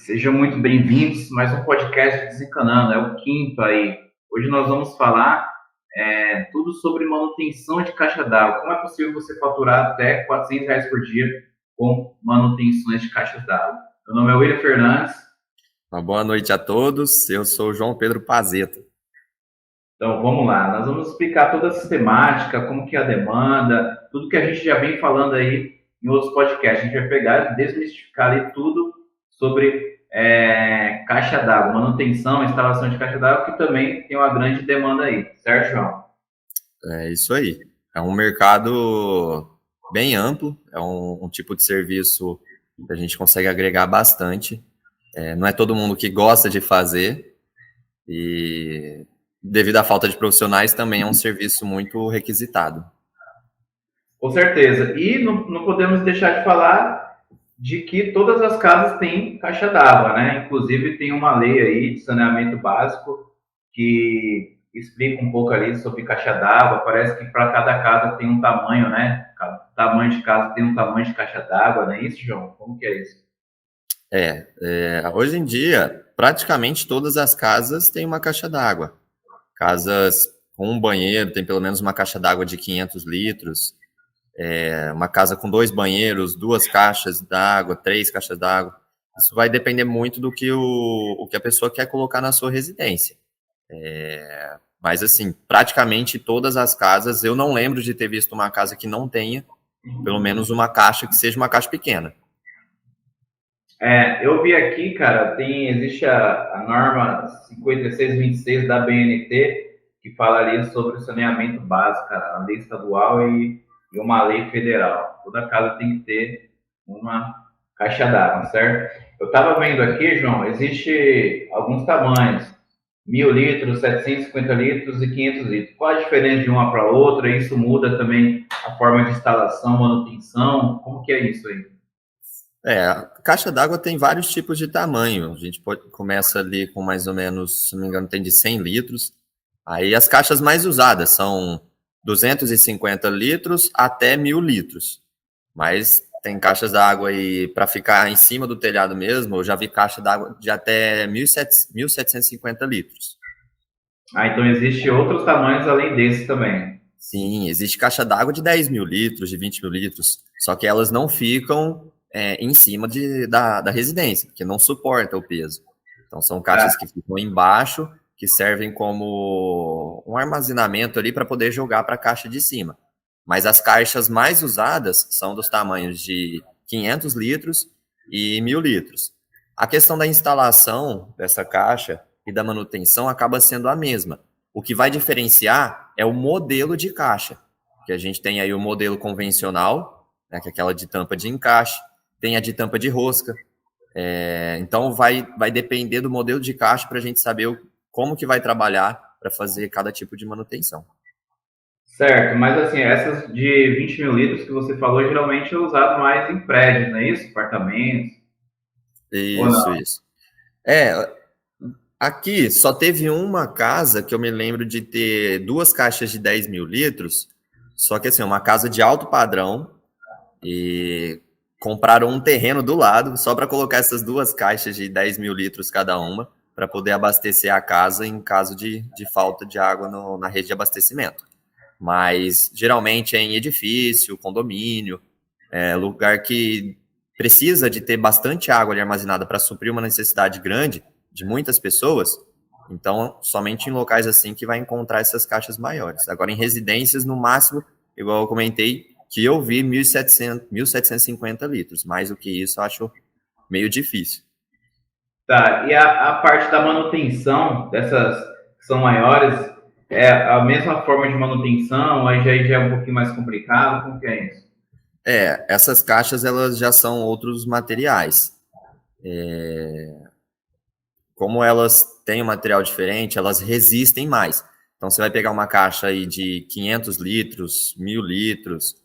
Sejam muito bem-vindos, mais um podcast Desencanando, é o quinto aí. Hoje nós vamos falar tudo sobre manutenção de caixa d'água. Como é possível você faturar até R$ 400 por dia com manutenções de caixas d'água? Meu nome é William Fernandes. Uma boa noite a todos, eu sou o João Pedro Pazeta. Então vamos lá, nós vamos explicar toda a sistemática, como que é a demanda, tudo que a gente já vem falando aí em outros podcasts. A gente vai pegar e desmistificar ali tudo sobre caixa d'água, manutenção, instalação de caixa d'água, que também tem uma grande demanda aí, certo, João? É isso aí. É um mercado bem amplo, é um tipo de serviço que a gente consegue agregar bastante. Não é todo mundo que gosta de fazer e, devido à falta de profissionais, também é um serviço muito requisitado. Com certeza. E não podemos deixar de falar de que todas as casas têm caixa d'água, né? Inclusive tem uma lei aí de saneamento básico que explica um pouco ali sobre caixa d'água. Parece que para cada casa tem um tamanho, né? Cada tamanho de casa tem um tamanho de caixa d'água, não é isso, João? Como que é isso? Hoje em dia, praticamente todas as casas têm uma caixa d'água. Casas com um banheiro tem pelo menos uma caixa d'água de 500 litros. Uma casa com 2 banheiros, 2 caixas d'água, 3 caixas d'água. Isso vai depender muito do que o que a pessoa quer colocar na sua residência. Mas, assim, praticamente todas as casas, eu não lembro de ter visto uma casa que não tenha pelo menos uma caixa que seja uma caixa pequena. Eu vi aqui, cara, existe a norma 5626 da BNT, que fala ali sobre o saneamento básico, cara, a lei estadual e uma lei federal. Toda casa tem que ter uma caixa d'água, certo? Eu estava vendo aqui, João, existe alguns tamanhos, 1.000 litros, 750 litros e 500 litros. Qual a diferença de uma para outra? Isso muda também a forma de instalação, manutenção? Como que é isso aí? A caixa d'água tem vários tipos de tamanho. A gente começa ali com mais ou menos, se não me engano, tem de 100 litros. Aí as caixas mais usadas são 250 litros até 1.000 litros. Mas tem caixas d'água aí para ficar em cima do telhado mesmo. Eu já vi caixa d'água de até 1.750 litros. Então existe outros tamanhos além desse também. Sim, existe caixa d'água de 10.000 litros, de 20.000 litros. Só que elas não ficam em cima da residência, porque não suporta o peso. Então são caixas que ficam embaixo, que servem como um armazenamento ali para poder jogar para a caixa de cima. Mas as caixas mais usadas são dos tamanhos de 500 litros e 1.000 litros. A questão da instalação dessa caixa e da manutenção acaba sendo a mesma. O que vai diferenciar é o modelo de caixa, que a gente tem aí o modelo convencional, né, que é aquela de tampa de encaixe, tem a de tampa de rosca. Então vai depender do modelo de caixa para a gente saber como que vai trabalhar para fazer cada tipo de manutenção. Certo, mas assim, essas de 20 mil litros que você falou, geralmente é usado mais em prédios, não é isso? Apartamentos, ou Isso, não? isso. É, Aqui só teve uma casa que eu me lembro de ter 2 caixas de 10.000 litros, só que assim, uma casa de alto padrão, e compraram um terreno do lado só para colocar essas 2 caixas de 10.000 litros cada uma, para poder abastecer a casa em caso de falta de água na rede de abastecimento. Mas geralmente é em edifício, condomínio, lugar que precisa de ter bastante água ali armazenada para suprir uma necessidade grande de muitas pessoas. Então, somente em locais assim que vai encontrar essas caixas maiores. Agora, em residências, no máximo, igual eu comentei, que eu vi 1.750 litros. Mais do que isso, eu acho meio difícil. Tá, e a parte da manutenção dessas que são maiores, é a mesma forma de manutenção, aí já é um pouquinho mais complicado, como que é isso? Essas caixas, elas já são outros materiais. Como elas têm um material diferente, elas resistem mais. Então, você vai pegar uma caixa aí de 500 litros, 1.000 litros,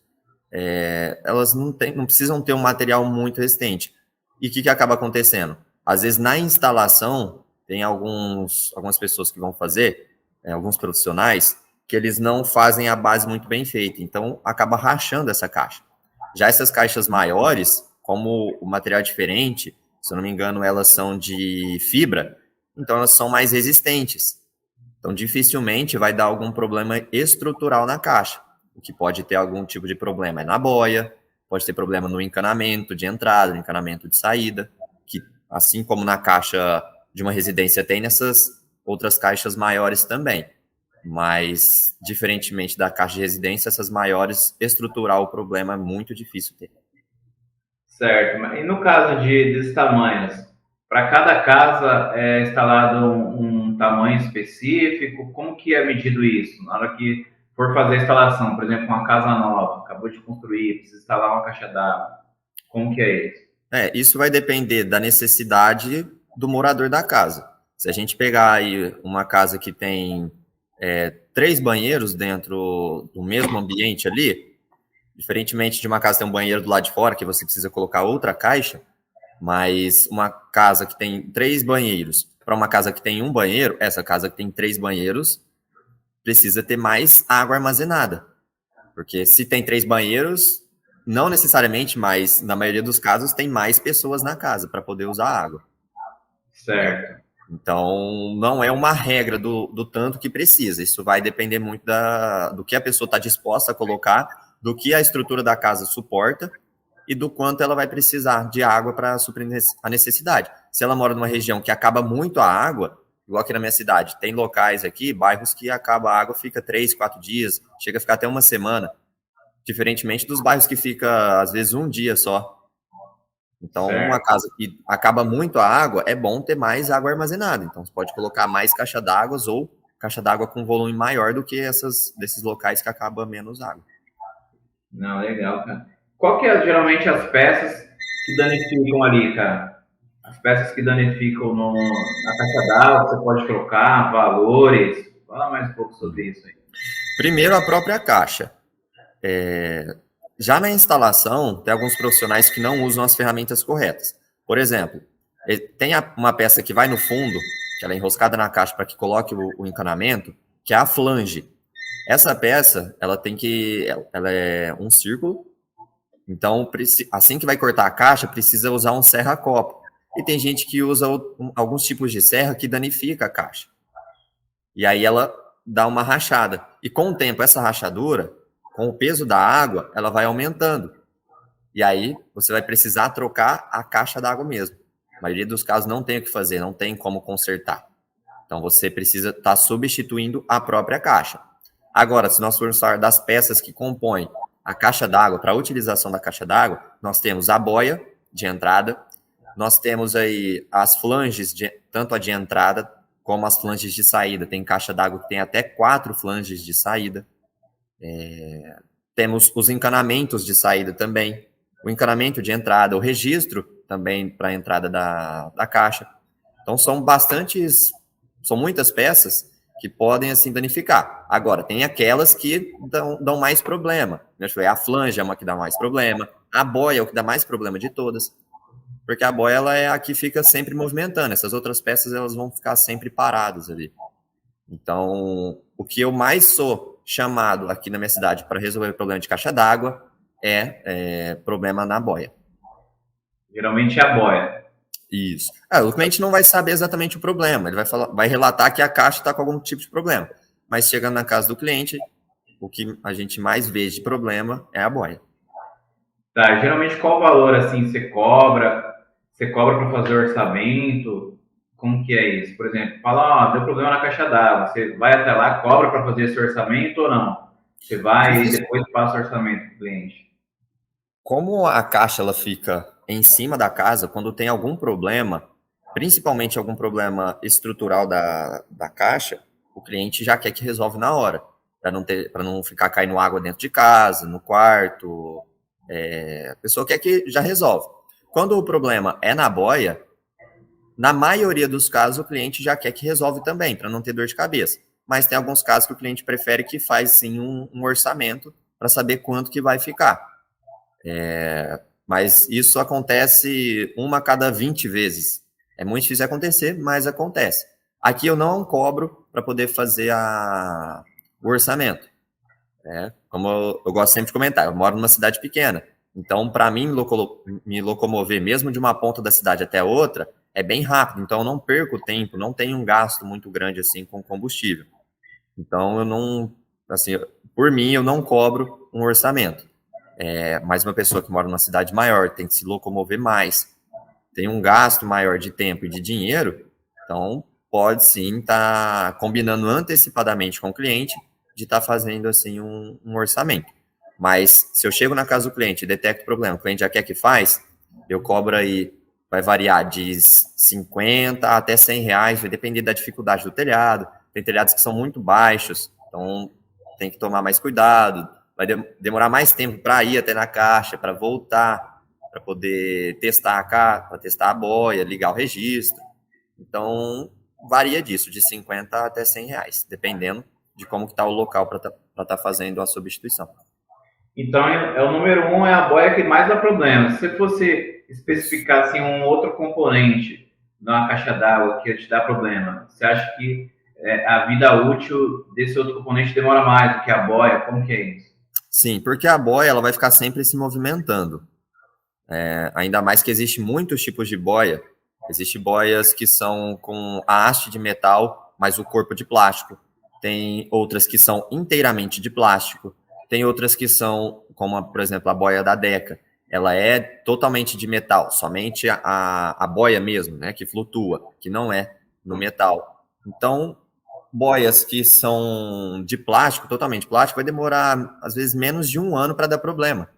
elas não precisam ter um material muito resistente. E o que acaba acontecendo? Às vezes, na instalação, tem algumas pessoas que vão fazer, alguns profissionais, que eles não fazem a base muito bem feita. Então, acaba rachando essa caixa. Já essas caixas maiores, como o material é diferente, se eu não me engano, elas são de fibra, então elas são mais resistentes. Então, dificilmente vai dar algum problema estrutural na caixa. O que pode ter algum tipo de problema é na boia, pode ter problema no encanamento de entrada, no encanamento de saída, que assim como na caixa de uma residência tem nessas outras caixas maiores também. Mas, diferentemente da caixa de residência, essas maiores, estruturar o problema é muito difícil ter. Certo. E no caso desses tamanhos, para cada casa é instalado um tamanho específico? Como que é medido isso? Na hora que for fazer a instalação, por exemplo, uma casa nova, acabou de construir, precisa instalar uma caixa d'água. Como que é isso? Isso vai depender da necessidade do morador da casa. Se a gente pegar aí uma casa que tem 3 banheiros dentro do mesmo ambiente ali, diferentemente de uma casa que tem um banheiro do lado de fora, que você precisa colocar outra caixa, mas uma casa que tem 3 banheiros para uma casa que tem um banheiro, essa casa que tem 3 banheiros precisa ter mais água armazenada. Porque se tem 3 banheiros, não necessariamente, mas na maioria dos casos tem mais pessoas na casa para poder usar água. Certo. Então, não é uma regra do tanto que precisa. Isso vai depender muito do que a pessoa está disposta a colocar, do que a estrutura da casa suporta e do quanto ela vai precisar de água para suprir a necessidade. Se ela mora numa região que acaba muito a água, igual aqui na minha cidade, tem locais aqui, bairros que acaba a água, fica 3, 4 dias, chega a ficar até uma semana, diferentemente dos bairros que fica, às vezes, um dia só. Então, certo. Uma casa que acaba muito a água, é bom ter mais água armazenada. Então, você pode colocar mais caixa d'água ou caixa d'água com volume maior do que desses locais que acaba menos água. Não, legal, cara. Qual que é, geralmente, as peças que danificam ali, cara? As peças que danificam na caixa d'água, você pode trocar, valores. Fala mais um pouco sobre isso aí. Primeiro, a própria caixa. Já na instalação, tem alguns profissionais que não usam as ferramentas corretas. Por exemplo, tem uma peça que vai no fundo, que ela é enroscada na caixa para que coloque o encanamento, que é a flange. Essa peça, ela é um círculo, então assim que vai cortar a caixa, precisa usar um serra-copo. E tem gente que usa alguns tipos de serra que danifica a caixa. E aí ela dá uma rachada. E com o tempo, essa rachadura, com o peso da água, ela vai aumentando. E aí, você vai precisar trocar a caixa d'água mesmo. A maioria dos casos não tem o que fazer, não tem como consertar. Então, você precisa estar substituindo a própria caixa. Agora, se nós formos falar das peças que compõem a caixa d'água, para a utilização da caixa d'água, nós temos a boia de entrada, nós temos aí as flanges, tanto a de entrada como as flanges de saída. Tem caixa d'água que tem até 4 flanges de saída. Temos os encanamentos de saída também, o encanamento de entrada, o registro também para a entrada da caixa. Então, são muitas peças que podem, assim, danificar. Agora, tem aquelas que dão mais problema. A flange é uma que dá mais problema, a boia é o que dá mais problema de todas, porque a boia ela é a que fica sempre movimentando, essas outras peças elas vão ficar sempre paradas ali. Então, o que eu mais sou chamado aqui na minha cidade para resolver o problema de caixa d'água é problema na boia. Geralmente é a boia. Isso. O cliente não vai saber exatamente o problema, ele vai relatar que a caixa está com algum tipo de problema, mas chegando na casa do cliente, o que a gente mais vê de problema é a boia. Tá, geralmente qual o valor, assim, você cobra? Você cobra para fazer orçamento? Como que é isso? Por exemplo, fala, deu problema na caixa d'água. Você vai até lá, cobra para fazer esse orçamento ou não? Você vai e depois passa o orçamento para o cliente. Como a caixa ela fica em cima da casa, quando tem algum problema, principalmente algum problema estrutural da caixa, o cliente já quer que resolve na hora, para não ficar caindo água dentro de casa, no quarto. A pessoa quer que já resolve. Quando o problema é na boia, na maioria dos casos, o cliente já quer que resolve também, para não ter dor de cabeça. Mas tem alguns casos que o cliente prefere que faz, sim, um orçamento para saber quanto que vai ficar. Mas isso acontece 1 a cada 20 vezes. É muito difícil acontecer, mas acontece. Aqui eu não cobro para poder fazer o orçamento. Como eu gosto sempre de comentar, eu moro numa cidade pequena. Então, para mim, me locomover mesmo de uma ponta da cidade até outra é bem rápido. Então, eu não perco tempo, não tenho um gasto muito grande assim com combustível. Então, eu não, assim, por mim, eu não cobro um orçamento. Mas uma pessoa que mora numa cidade maior tem que se locomover mais, tem um gasto maior de tempo e de dinheiro, então pode sim estar combinando antecipadamente com o cliente de estar fazendo assim um orçamento. Mas se eu chego na casa do cliente e detecto o problema, o cliente já quer que faz, eu cobro aí, vai variar de 50 até 100 reais, vai depender da dificuldade do telhado. Tem telhados que são muito baixos, então tem que tomar mais cuidado, vai demorar mais tempo para ir até na caixa, para voltar, para poder testar a caixa, para testar a boia, ligar o registro. Então, varia disso, de 50 até 100 reais, dependendo de como está o local para estar fazendo a substituição. Então, o número um é a boia que mais dá problema. Se você fosse especificar assim, um outro componente numa caixa d'água que te dá problema, você acha que a vida útil desse outro componente demora mais do que a boia? Como que é isso? Sim, porque a boia ela vai ficar sempre se movimentando. Ainda mais que existe muitos tipos de boia. Existem boias que são com a haste de metal, mas o corpo de plástico. Tem outras que são inteiramente de plástico. Tem outras que são, como por exemplo a boia da Deca. Ela é totalmente de metal, somente a boia mesmo, né, que flutua, que não é no metal. Então, boias que são de plástico, totalmente plástico, vai demorar às vezes menos de um ano para dar problema.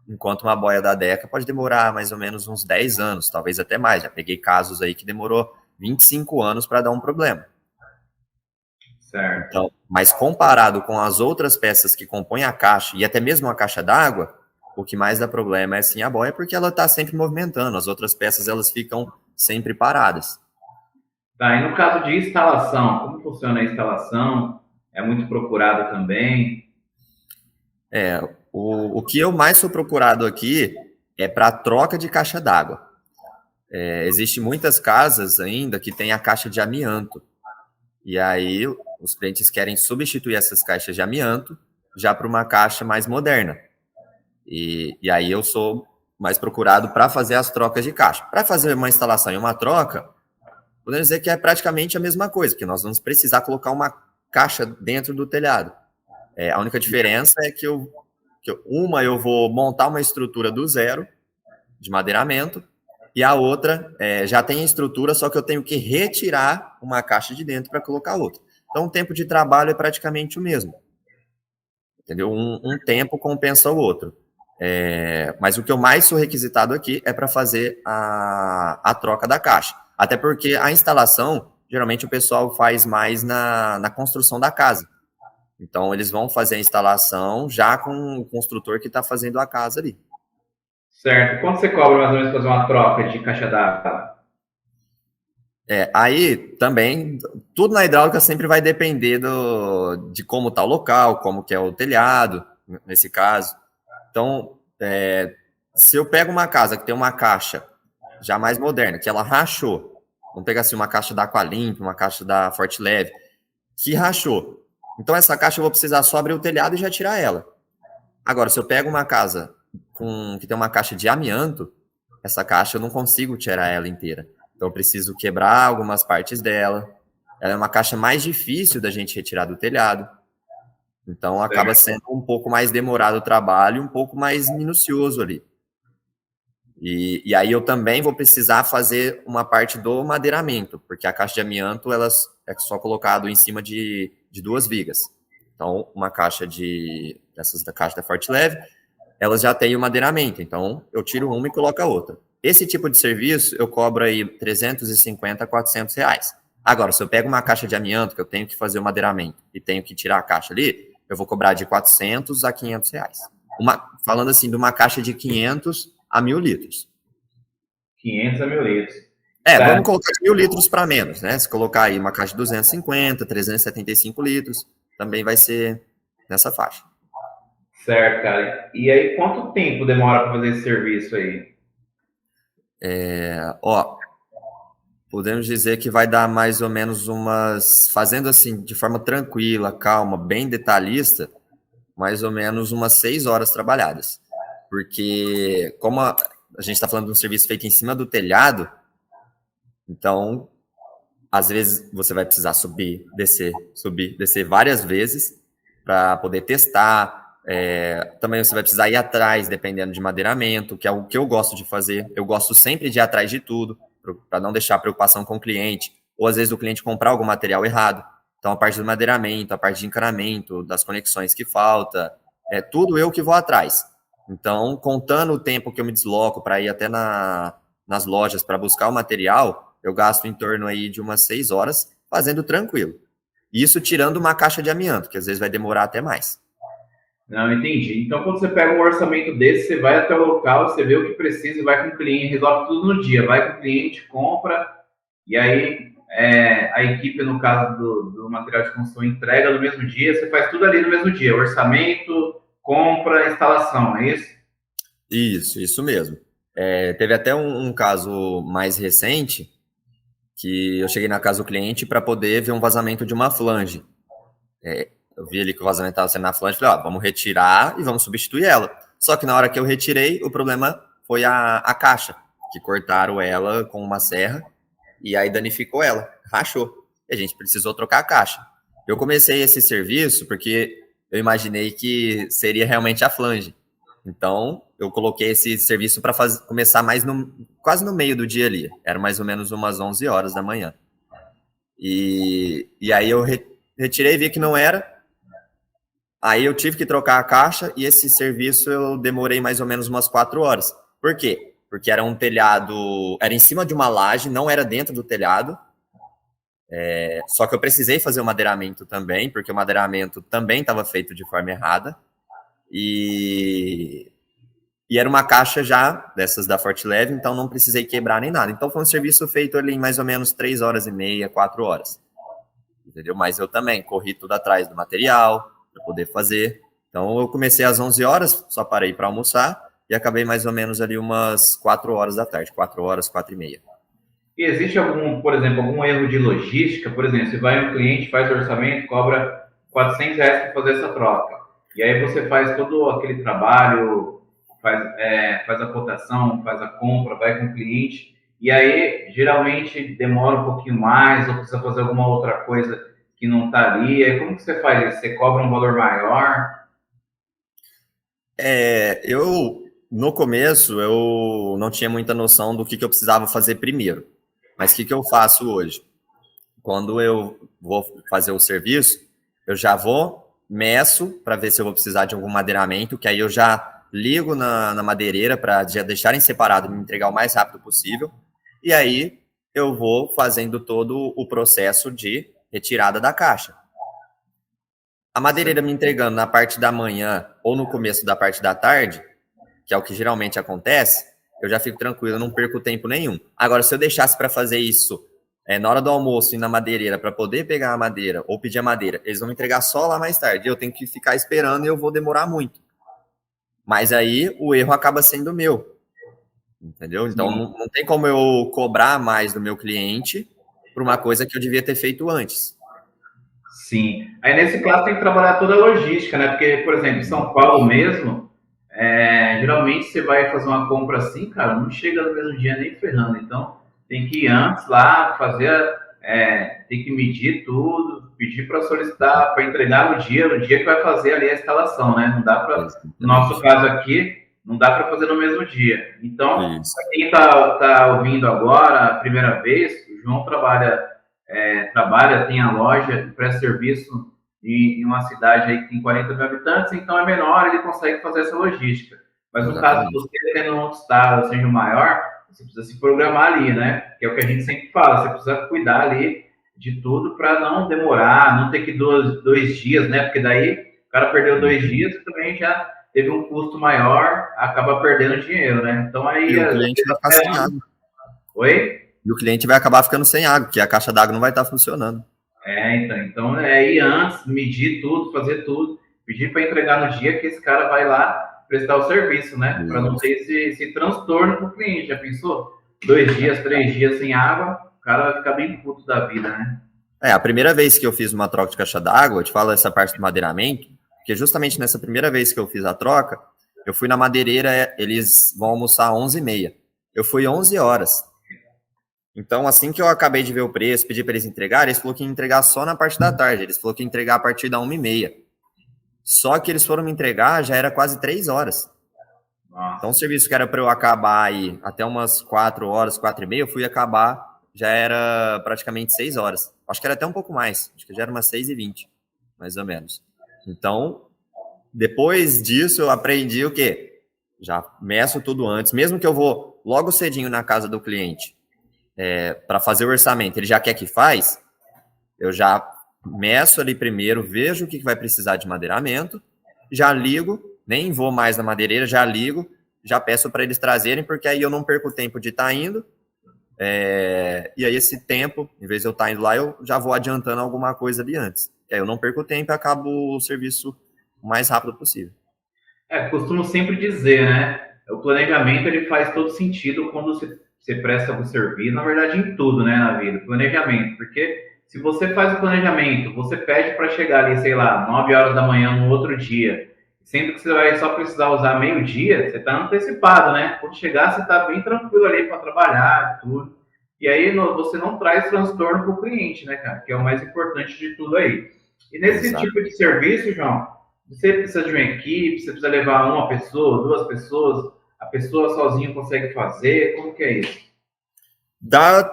Enquanto uma boia da Deca pode demorar mais ou menos uns 10 anos, talvez até mais. Já peguei casos aí que demorou 25 anos para dar um problema. Certo. Então, mas comparado com as outras peças que compõem a caixa e até mesmo a caixa d'água, o que mais dá problema é sim a boia, porque ela está sempre movimentando. As outras peças elas ficam sempre paradas. Tá, e no caso de instalação, como funciona a instalação? É muito procurado também? O que eu mais sou procurado aqui é para troca de caixa d'água. Existem muitas casas ainda que tem a caixa de amianto. E aí os clientes querem substituir essas caixas de amianto já para uma caixa mais moderna. E aí eu sou mais procurado para fazer as trocas de caixa. Para fazer uma instalação e uma troca, podemos dizer que é praticamente a mesma coisa, que nós vamos precisar colocar uma caixa dentro do telhado. A única diferença é que eu vou montar uma estrutura do zero, de madeiramento, e a outra já tem a estrutura, só que eu tenho que retirar uma caixa de dentro para colocar outra. Então, o tempo de trabalho é praticamente o mesmo. Entendeu? Um tempo compensa o outro. Mas o que eu mais sou requisitado aqui é para fazer a troca da caixa. Até porque a instalação, geralmente o pessoal faz mais na construção da casa. Então, eles vão fazer a instalação já com o construtor que está fazendo a casa ali. Certo. Quanto você cobra mais ou menos fazer uma troca de caixa d'água? Aí também, tudo na hidráulica sempre vai depender de como está o local, como que é o telhado, nesse caso. Então, se eu pego uma casa que tem uma caixa já mais moderna, que ela rachou, vamos pegar assim uma caixa da Aqualimp, uma caixa da Forte Leve, que rachou. Então, essa caixa eu vou precisar só abrir o telhado e já tirar ela. Agora, se eu pego uma casa que tem uma caixa de amianto, essa caixa eu não consigo tirar ela inteira. Então, eu preciso quebrar algumas partes dela. Ela é uma caixa mais difícil da gente retirar do telhado. Então, acaba sendo um pouco mais demorado o trabalho, um pouco mais minucioso ali. E aí eu também vou precisar fazer uma parte do madeiramento, porque a caixa de amianto ela é só colocado em cima de duas vigas. Então, uma caixa dessas da caixa da Forte Leve, elas já têm o madeiramento. Então, eu tiro uma e coloco a outra. Esse tipo de serviço eu cobro aí 350 a 400 reais. Agora, se eu pego uma caixa de amianto que eu tenho que fazer o madeiramento e tenho que tirar a caixa ali, eu vou cobrar de 400 a 500 reais. Falando assim, de uma caixa de 500 a 1.000 litros. 500 a 1.000 litros. Vamos colocar 1.000 litros para menos, né? Se colocar aí uma caixa de 250, 375 litros, também vai ser nessa faixa. Certo, cara. E aí, quanto tempo demora para fazer esse serviço aí? Podemos dizer que vai dar mais ou menos fazendo assim, de forma tranquila, calma, bem detalhista, mais ou menos umas 6 horas trabalhadas. porque como a gente está falando de um serviço feito em cima do telhado, então, às vezes você vai precisar subir, descer várias vezes para poder testar. Também você vai precisar ir atrás, dependendo de madeiramento, que é o que eu gosto de fazer. Eu gosto sempre de ir atrás de tudo, para não deixar preocupação com o cliente, ou às vezes o cliente comprar algum material errado. Então, a parte do madeiramento, a parte de encanamento, das conexões que falta, é tudo eu que vou atrás. Então, contando o tempo que eu me desloco para ir até nas lojas para buscar o material, eu gasto em torno aí de umas 6 horas fazendo tranquilo. Isso tirando uma caixa de amianto, que às vezes vai demorar até mais. Não, entendi. Então, quando você pega um orçamento desse, você vai até o local, você vê o que precisa e vai com o cliente, resolve tudo no dia. Vai com o cliente, compra, e aí a equipe, no caso do material de construção, entrega no mesmo dia. Você faz tudo ali no mesmo dia. Orçamento, compra, instalação, é isso? Isso mesmo. Teve até um caso mais recente, que eu cheguei na casa do cliente para poder ver um vazamento de uma flange. Eu vi ali que o vazamento estava sendo na flange, falei, vamos retirar e vamos substituir ela. Só que na hora que eu retirei, o problema foi a caixa, que cortaram ela com uma serra e aí danificou ela, rachou. E a gente precisou trocar a caixa. Eu comecei esse serviço porque eu imaginei que seria realmente a flange. Então, eu coloquei esse serviço para começar quase no meio do dia ali. Era mais ou menos umas 11 horas da manhã. E aí eu retirei, vi que não era. Aí eu tive que trocar a caixa e esse serviço eu demorei mais ou menos umas 4 horas. Por quê? Porque era um telhado, era em cima de uma laje, não era dentro do telhado. Só que eu precisei fazer o madeiramento também, porque o madeiramento também estava feito de forma errada. E era uma caixa já dessas da Fortleve, então não precisei quebrar nem nada. Então foi um serviço feito ali em mais ou menos 3 horas e meia, 4 horas. Entendeu? Mas eu também corri tudo atrás do material para poder fazer. Então eu comecei às 11 horas, só parei para almoçar e acabei mais ou menos ali umas 4 horas da tarde, 4 horas, 4 e meia. E existe por exemplo, algum erro de logística? Por exemplo, você vai um cliente, faz o orçamento, cobra R$400 para fazer essa troca. E aí você faz todo aquele trabalho, faz a cotação, faz a compra, vai com o cliente, e aí geralmente demora um pouquinho mais, ou precisa fazer alguma outra coisa que não está ali. Aí como que você faz isso? Você cobra um valor maior? No começo, eu não tinha muita noção do que eu precisava fazer primeiro. Mas o que eu faço hoje? Quando eu vou fazer o serviço, eu já meço para ver se eu vou precisar de algum madeiramento, que aí eu já ligo na madeireira para já deixarem separado e me entregar o mais rápido possível. E aí eu vou fazendo todo o processo de retirada da caixa. A madeireira me entregando na parte da manhã ou no começo da parte da tarde, que é o que geralmente acontece, eu já fico tranquilo, eu não perco tempo nenhum. Agora, se eu deixasse para fazer isso na hora do almoço, ir na madeireira para poder pegar a madeira ou pedir a madeira, eles vão me entregar só lá mais tarde. Eu tenho que ficar esperando e eu vou demorar muito. Mas aí o erro acaba sendo meu. Entendeu? Então não tem como eu cobrar mais do meu cliente por uma coisa que eu devia ter feito antes. Sim. Aí nesse caso tem que trabalhar toda a logística, né? Porque, por exemplo, em São Paulo mesmo, geralmente você vai fazer uma compra assim, cara, não chega no mesmo dia nem ferrando. Então tem que ir antes lá, tem que medir tudo, pedir para solicitar, para entregar no dia que vai fazer ali a instalação, né? Não dá para, no nosso caso aqui, não dá para fazer no mesmo dia. Então, para quem está ouvindo agora, a primeira vez, o João trabalha, tem a loja, presta serviço em uma cidade aí que tem 40 mil habitantes, então é menor, ele consegue fazer essa logística. Mas no caso de você, tendo um outro estado, seja maior, você precisa se programar ali, né? Que é o que a gente sempre fala, você precisa cuidar ali de tudo para não demorar, não ter que 2 dias, né? Porque daí o cara perdeu 2 dias e também já teve um custo maior, acaba perdendo dinheiro, né? Então aí... E o cliente vai ficar sem água. Oi? E o cliente vai acabar ficando sem água, porque a caixa d'água não vai estar funcionando. Então ir antes, medir tudo, fazer tudo, pedir para entregar no dia que esse cara vai lá prestar o serviço, né? Para não ter esse transtorno para o cliente. Já pensou? 2 dias, 3 dias sem água, o cara vai ficar bem puto da vida, né? A primeira vez que eu fiz uma troca de caixa d'água, eu te falo essa parte do madeiramento, porque justamente nessa primeira vez que eu fiz a troca, Eu fui na madeireira, eles vão almoçar 11h30. Eu fui 11 horas. Então, assim que eu acabei de ver o preço, pedi para eles entregarem, eles falaram que ia entregar só na parte da tarde. Eles falaram que ia entregar a partir da 1h30. Só que eles foram me entregar, já era quase 3 horas. Nossa. Então, o serviço que era para eu acabar aí até umas 4 horas, 4h30, eu fui acabar, já era praticamente 6 horas. Acho que era até um pouco mais. Acho que já era umas 6h20, mais ou menos. Então, depois disso, eu aprendi o quê? Já meço tudo antes. Mesmo que eu vou logo cedinho na casa do cliente para fazer o orçamento, ele já quer que faz, eu já meço ali primeiro, vejo o que vai precisar de madeiramento, já ligo, nem vou mais na madeireira, já ligo, já peço para eles trazerem, porque aí eu não perco o tempo de estar indo, e aí esse tempo, em vez de eu estar indo lá, eu já vou adiantando alguma coisa ali antes. E aí eu não perco o tempo e acabo o serviço o mais rápido possível. Costumo sempre dizer, né? O planejamento ele faz todo sentido quando você presta o serviço, na verdade em tudo, né, na vida, planejamento, porque se você faz o planejamento, você pede para chegar ali, sei lá, 9 horas da manhã no outro dia, sendo que você vai só precisar usar meio-dia, você está antecipado, né? Quando chegar, você está bem tranquilo ali para trabalhar, tudo. E aí você não traz transtorno para o cliente, né, cara? Que é o mais importante de tudo aí. E nesse Exato. tipo de serviço, João, você precisa de uma equipe, você precisa levar uma pessoa, duas pessoas, a pessoa sozinha consegue fazer, como que é isso?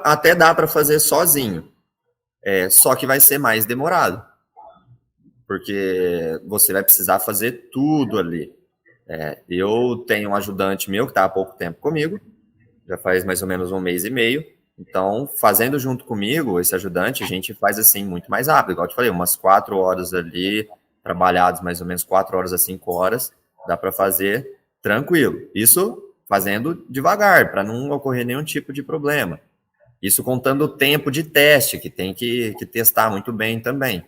Até dá para fazer sozinho, só que vai ser mais demorado, porque você vai precisar fazer tudo ali. Eu tenho um ajudante meu que está há pouco tempo comigo, já faz mais ou menos 1 mês e meio, então fazendo junto comigo, esse ajudante, a gente faz assim muito mais rápido, igual eu te falei, umas 4 horas ali, trabalhados mais ou menos 4 horas a 5 horas, dá para fazer tranquilo. Isso fazendo devagar, para não ocorrer nenhum tipo de problema. Isso contando o tempo de teste, que tem que testar muito bem também.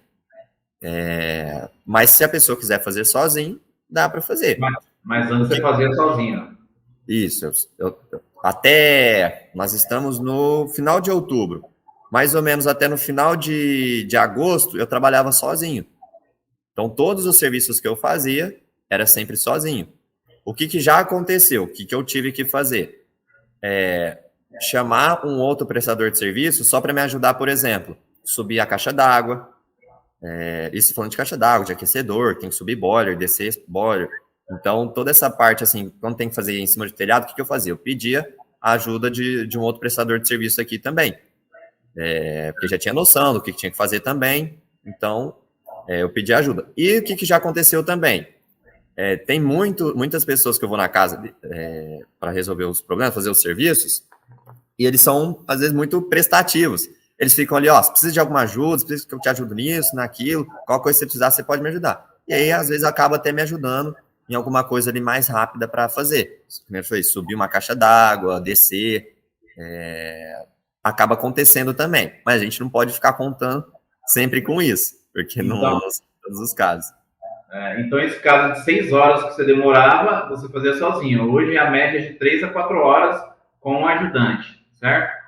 Mas se a pessoa quiser fazer sozinho, dá para fazer. Mas antes você fazia sozinho. Isso. Até nós estamos no final de outubro. Mais ou menos até no final de agosto, eu trabalhava sozinho. Então, todos os serviços que eu fazia, era sempre sozinho. O que já aconteceu? O que eu tive que fazer? Chamar um outro prestador de serviço só para me ajudar, por exemplo, subir a caixa d'água. Isso falando de caixa d'água, de aquecedor, tem que subir boiler, descer boiler. Então, toda essa parte, assim, quando tem que fazer em cima de telhado, o que eu fazia? Eu pedia a ajuda de um outro prestador de serviço aqui também. Porque já tinha noção do que tinha que fazer também. Então, eu pedi ajuda. E o que já aconteceu também? Tem muitas pessoas que eu vou na casa para resolver os problemas, fazer os serviços, e eles são, às vezes, muito prestativos. Eles ficam ali, ó, se precisa de alguma ajuda, se precisa que eu te ajude nisso, naquilo, qual coisa você precisar, você pode me ajudar. E aí, às vezes, acaba até me ajudando em alguma coisa ali mais rápida para fazer. Primeiro foi subir uma caixa d'água, descer, acaba acontecendo também. Mas a gente não pode ficar contando sempre com isso, porque não são todos os casos. Então, esse caso de 6 horas que você demorava, você fazia sozinho. Hoje, a média é de 3 a 4 horas com um ajudante, certo?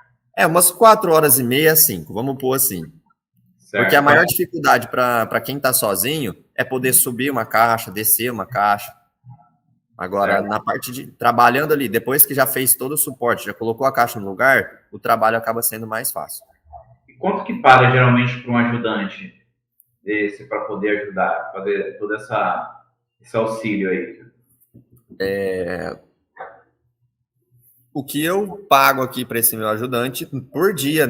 Umas 4h30, 5, vamos pôr assim. Certo. Porque a maior dificuldade para quem está sozinho é poder subir uma caixa, descer uma caixa. Agora, na parte de trabalhando ali, depois que já fez todo o suporte, já colocou a caixa no lugar, o trabalho acaba sendo mais fácil. E quanto que paga geralmente para um ajudante desse para poder ajudar, fazer todo esse auxílio aí? O que eu pago aqui para esse meu ajudante por dia,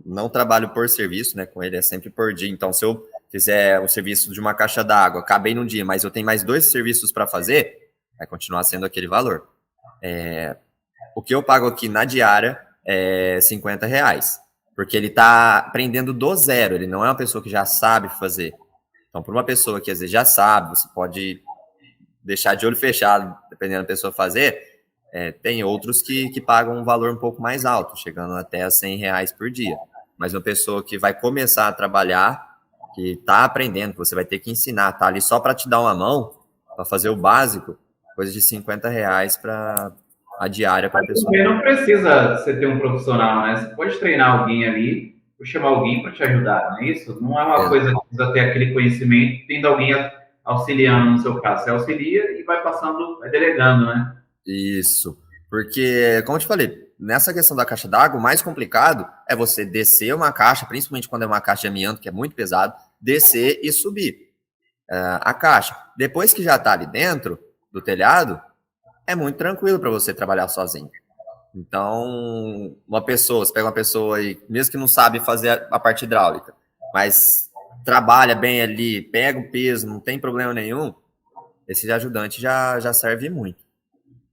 não trabalho por serviço, né? Com ele é sempre por dia. Então, se eu fizer o serviço de uma caixa d'água, acabei num dia, mas eu tenho mais 2 serviços para fazer, vai continuar sendo aquele valor. O que eu pago aqui na diária é R$50, porque ele está aprendendo do zero, ele não é uma pessoa que já sabe fazer. Então, para uma pessoa que às vezes já sabe, você pode deixar de olho fechado, dependendo da pessoa fazer. Tem outros que pagam um valor um pouco mais alto, chegando até a R$100 por dia. Mas uma pessoa que vai começar a trabalhar, que está aprendendo, que você vai ter que ensinar, tá ali só para te dar uma mão, para fazer o básico, coisa de R$50 para a diária para a pessoa. Também não precisa você ter um profissional, né? Você pode treinar alguém ali, ou chamar alguém para te ajudar, não é isso? Não é uma coisa que precisa ter aquele conhecimento, tendo alguém auxiliando no seu caso. Você auxilia e vai passando, vai delegando, né? Isso. Porque, como eu te falei, nessa questão da caixa d'água, o mais complicado é você descer uma caixa, principalmente quando é uma caixa de amianto, que é muito pesado, descer e subir a caixa. Depois que já está ali dentro do telhado, é muito tranquilo para você trabalhar sozinho. Então, você pega uma pessoa aí, mesmo que não sabe fazer a parte hidráulica, mas trabalha bem ali, pega o peso, não tem problema nenhum, esse ajudante já serve muito.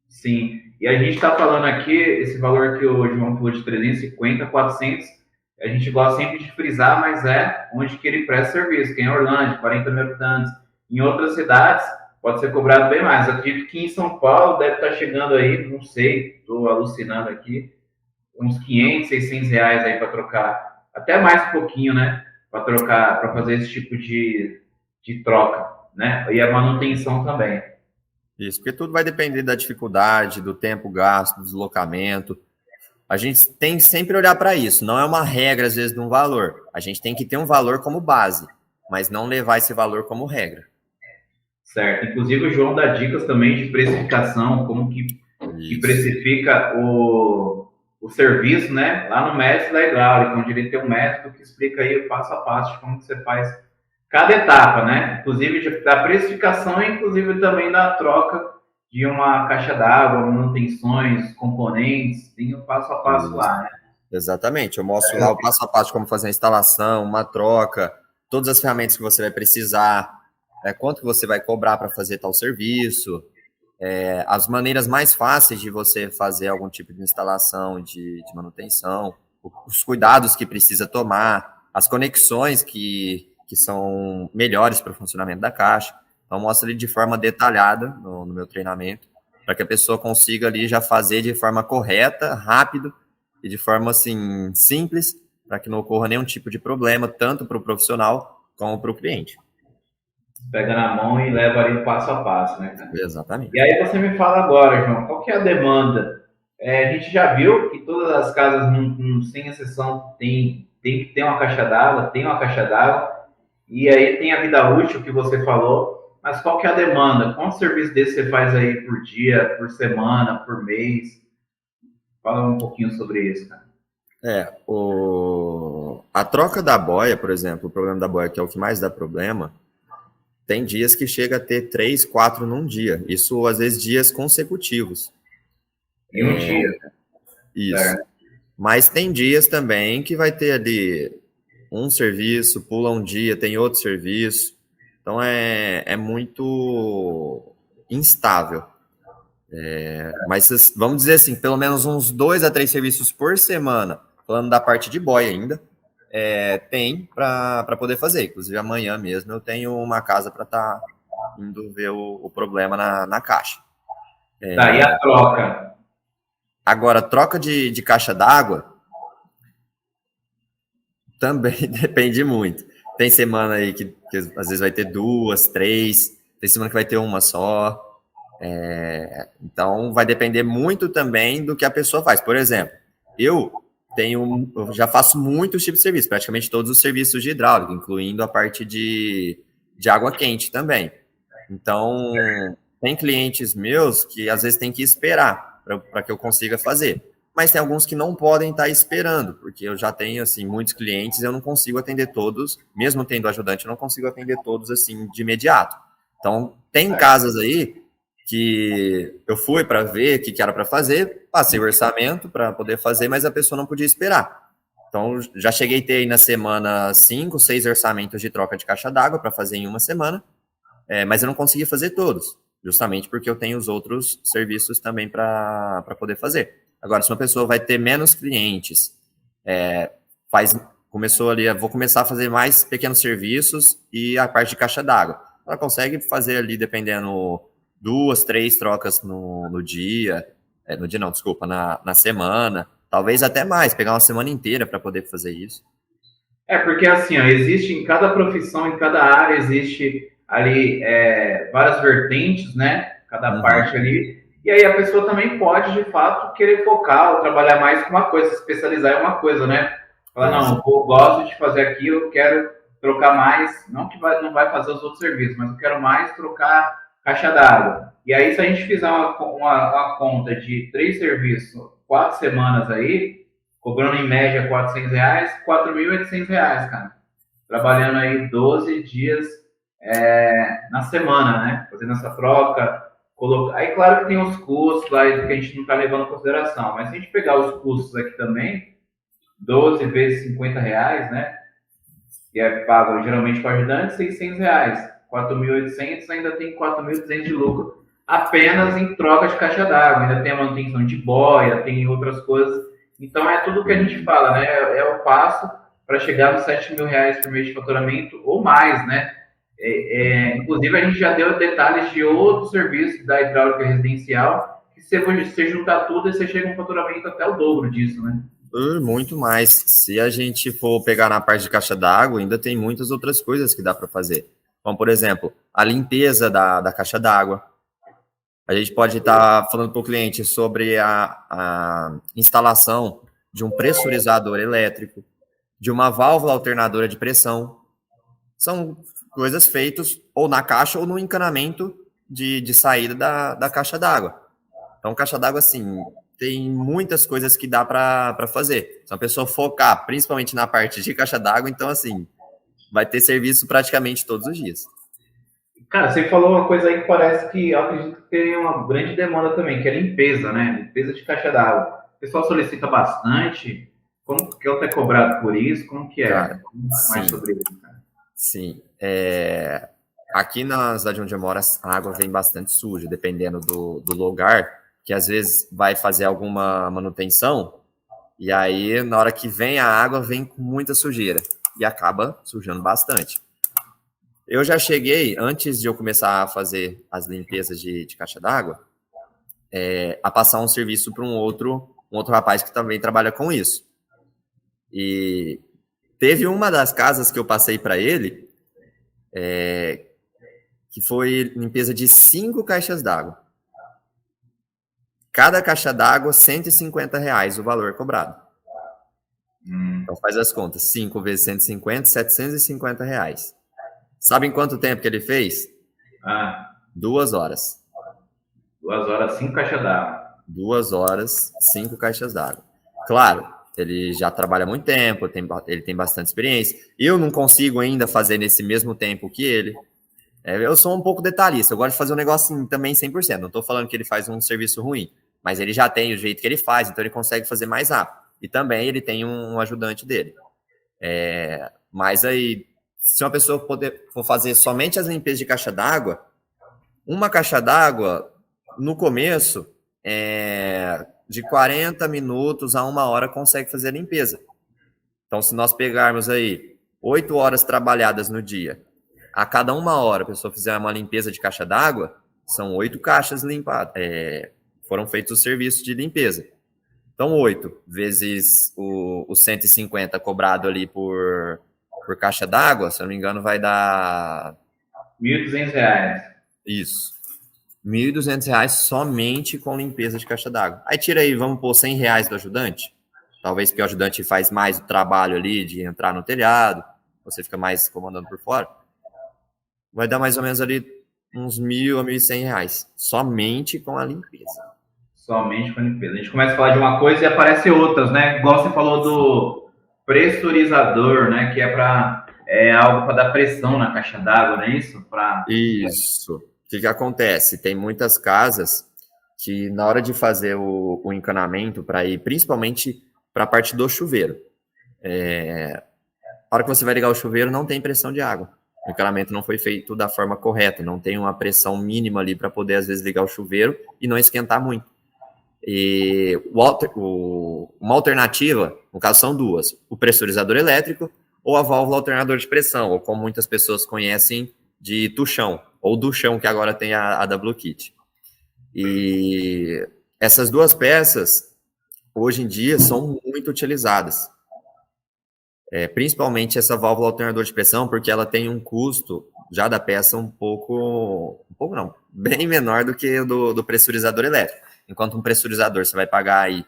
Sim, e a gente está falando aqui, esse valor que o João falou de 350, 400, a gente gosta sempre de frisar, mas é onde que ele presta serviço, que é em Orlândia, 40 mil habitantes. Em outras cidades, pode ser cobrado bem mais. Eu acredito que em São Paulo deve estar chegando aí, não sei, estou alucinando aqui, uns 500, 600 reais aí para trocar, até mais um pouquinho, né, para trocar, para fazer esse tipo de troca, né, e a manutenção também. Isso, porque tudo vai depender da dificuldade, do tempo gasto, do deslocamento. A gente tem que sempre olhar para isso. Não é uma regra, às vezes, de um valor. A gente tem que ter um valor como base, mas não levar esse valor como regra. Certo. Inclusive, o João dá dicas também de precificação, como que precifica o serviço, né? Lá no Mestre da Hidráulica, onde ele tem um método que explica aí o passo a passo de como que você faz cada etapa, né? Inclusive da precificação e inclusive também da troca de uma caixa d'água, manutenções, componentes, tem o passo a passo lá, né? Exatamente, eu mostro lá o passo a passo de como fazer a instalação, uma troca, todas as ferramentas que você vai precisar, quanto que você vai cobrar para fazer tal serviço, as maneiras mais fáceis de você fazer algum tipo de instalação, de manutenção, os cuidados que precisa tomar, as conexões que são melhores para o funcionamento da caixa. Então, mostra ali de forma detalhada no meu treinamento, para que a pessoa consiga ali já fazer de forma correta, rápido e de forma, assim, simples, para que não ocorra nenhum tipo de problema, tanto para o profissional como para o cliente. Pega na mão e leva ali passo a passo, né, cara? Exatamente. E aí você me fala agora, João, qual que é a demanda? A gente já viu que todas as casas, sem exceção, tem que ter uma caixa d'água, tem uma caixa d'água, e aí tem a vida útil que você falou, mas qual que é a demanda? Quantos serviços desses você faz aí por dia, por semana, por mês? Fala um pouquinho sobre isso, cara. A troca da boia, por exemplo, o problema da boia, que é o que mais dá problema, tem dias que chega a ter 3, 4 num dia. Isso, às vezes, dias consecutivos. Em um dia. Isso. Certo. Mas tem dias também que vai ter ali um serviço, pula um dia, tem outro serviço. Então, é muito instável. Mas vamos dizer assim, pelo menos uns 2 a 3 serviços por semana, falando da parte de boia ainda, tem para poder fazer. Inclusive, amanhã mesmo eu tenho uma casa para estar indo ver o problema na caixa. Tá, e a troca? Agora, troca de caixa d'água também depende muito. Tem semana aí que às vezes vai ter 2, 3, tem semana que vai ter uma só. Então, vai depender muito também do que a pessoa faz. Por exemplo, eu já faço muitos tipos de serviço, praticamente todos os serviços de hidráulica, incluindo a parte de água quente também. Então, tem clientes meus que às vezes tem que esperar para que eu consiga fazer. Mas tem alguns que não podem estar esperando, porque eu já tenho, assim, muitos clientes e eu não consigo atender todos, mesmo tendo ajudante, eu não consigo atender todos, assim, de imediato. Então, tem casas aí que eu fui para ver o que era para fazer, passei o orçamento para poder fazer, mas a pessoa não podia esperar. Então, já cheguei a ter aí na semana 5, 6 orçamentos de troca de caixa d'água para fazer em uma semana, mas eu não consegui fazer todos, justamente porque eu tenho os outros serviços também para poder fazer. Agora, se uma pessoa vai ter menos clientes, começou ali, vou começar a fazer mais pequenos serviços e a parte de caixa d'água. Ela consegue fazer ali, dependendo, 2, 3 trocas no dia, no dia não, desculpa, na semana, talvez até mais, pegar uma semana inteira para poder fazer isso. Porque assim, ó, existe em cada profissão, em cada área, existe ali várias vertentes, né? Cada parte ali. E aí a pessoa também pode, de fato, querer focar ou trabalhar mais com uma coisa, se especializar em uma coisa, né? Falar, não, eu gosto de fazer aquilo, eu quero trocar mais, não que não vai fazer os outros serviços, mas eu quero mais trocar caixa d'água. E aí, se a gente fizer uma conta de 3 serviços, 4 semanas aí, cobrando em média R$ 400, R$ 4.800, cara. Trabalhando aí 12 dias na semana, né? Fazendo essa troca. Aí, claro que tem os custos lá que a gente não está levando em consideração, mas se a gente pegar os custos aqui também, 12 vezes R$ 50, né? Que é pago geralmente para o ajudante, R$ 600. 4.800 ainda tem 4.200 de lucro. Apenas em troca de caixa d'água. Ainda tem a manutenção de boia, tem outras coisas. Então é tudo que a gente fala, né? É o passo para chegar nos R$ 7.000 por mês de faturamento ou mais, né? Inclusive a gente já deu detalhes de outros serviços da hidráulica residencial que você juntar tudo e você chega a um faturamento até o dobro disso, né? Muito mais. Se a gente for pegar na parte de caixa d'água, ainda tem muitas outras coisas que dá para fazer. Como, por exemplo, a limpeza da caixa d'água. A gente pode estar falando para o cliente sobre a instalação de um pressurizador elétrico, de uma válvula alternadora de pressão. São coisas feitas ou na caixa ou no encanamento de saída da caixa d'água. Então, caixa d'água, assim, tem muitas coisas que dá para fazer. Se a pessoa focar, principalmente na parte de caixa d'água, então, assim, vai ter serviço praticamente todos os dias. Cara, você falou uma coisa aí que parece que eu acredito que tem uma grande demanda também, que é limpeza, né? Limpeza de caixa d'água. O pessoal solicita bastante. Como que eu ter cobrado por isso? Como que é? Cara, Mais sim, sobre isso, cara. sim. Aqui na cidade onde eu moro, a água vem bastante suja, dependendo do lugar, que às vezes vai fazer alguma manutenção, e aí na hora que vem a água, vem com muita sujeira, e acaba sujando bastante. Eu já cheguei, antes de eu começar a fazer as limpezas de caixa d'água, a passar um serviço para um outro rapaz que também trabalha com isso. E teve uma das casas que eu passei para ele, que foi limpeza de 5 caixas d'água. Cada caixa d'água, R$ 150 o valor cobrado. Então faz as contas, 5 vezes 150, R$ 750. Sabe em quanto tempo que ele fez? 2 horas. 2 horas, 5 caixas d'água. 2 horas, 5 caixas d'água. Claro, ele já trabalha há muito tempo, ele tem bastante experiência. Eu não consigo ainda fazer nesse mesmo tempo que ele. Eu sou um pouco detalhista, eu gosto de fazer um negócio também 100%. Não estou falando que ele faz um serviço ruim, mas ele já tem o jeito que ele faz, então ele consegue fazer mais rápido. E também ele tem um ajudante dele. Mas aí, se uma pessoa for fazer somente as limpezas de caixa d'água, uma caixa d'água, no começo, de 40 minutos a 1 hora consegue fazer a limpeza. Então, se nós pegarmos aí 8 horas trabalhadas no dia, a cada 1 hora a pessoa fizer uma limpeza de caixa d'água, são 8 caixas limpadas, foram feitos os serviços de limpeza. Então, 8 vezes o 150 cobrado ali por caixa d'água, se eu não me engano, vai dar... R$ 1.200. Isso. R$ 1.200 somente com limpeza de caixa d'água. Aí tira aí, vamos pôr R$ 100 do ajudante. Talvez porque o ajudante faz mais o trabalho ali de entrar no telhado, você fica mais comandando por fora. Vai dar mais ou menos ali uns R$ 1.000 a R$ 1.100, somente com a limpeza. Somente com a limpeza. A gente começa a falar de uma coisa e aparece outras, né? Igual você falou do pressurizador, né? Que algo para dar pressão na caixa d'água, não é isso? Isso. O que acontece? Tem muitas casas que na hora de fazer o encanamento para ir, principalmente para a parte do chuveiro, a hora que você vai ligar o chuveiro não tem pressão de água. O encanamento não foi feito da forma correta, não tem uma pressão mínima ali para poder, às vezes, ligar o chuveiro e não esquentar muito. E uma alternativa, no caso são duas, o pressurizador elétrico ou a válvula alternadora de pressão, ou como muitas pessoas conhecem, de tuchão, ou do chão, que agora tem a WKit. E essas duas peças, hoje em dia, são muito utilizadas. Principalmente essa válvula alternadora de pressão, porque ela tem um custo já da peça bem menor do que o do pressurizador elétrico. Enquanto um pressurizador você vai pagar aí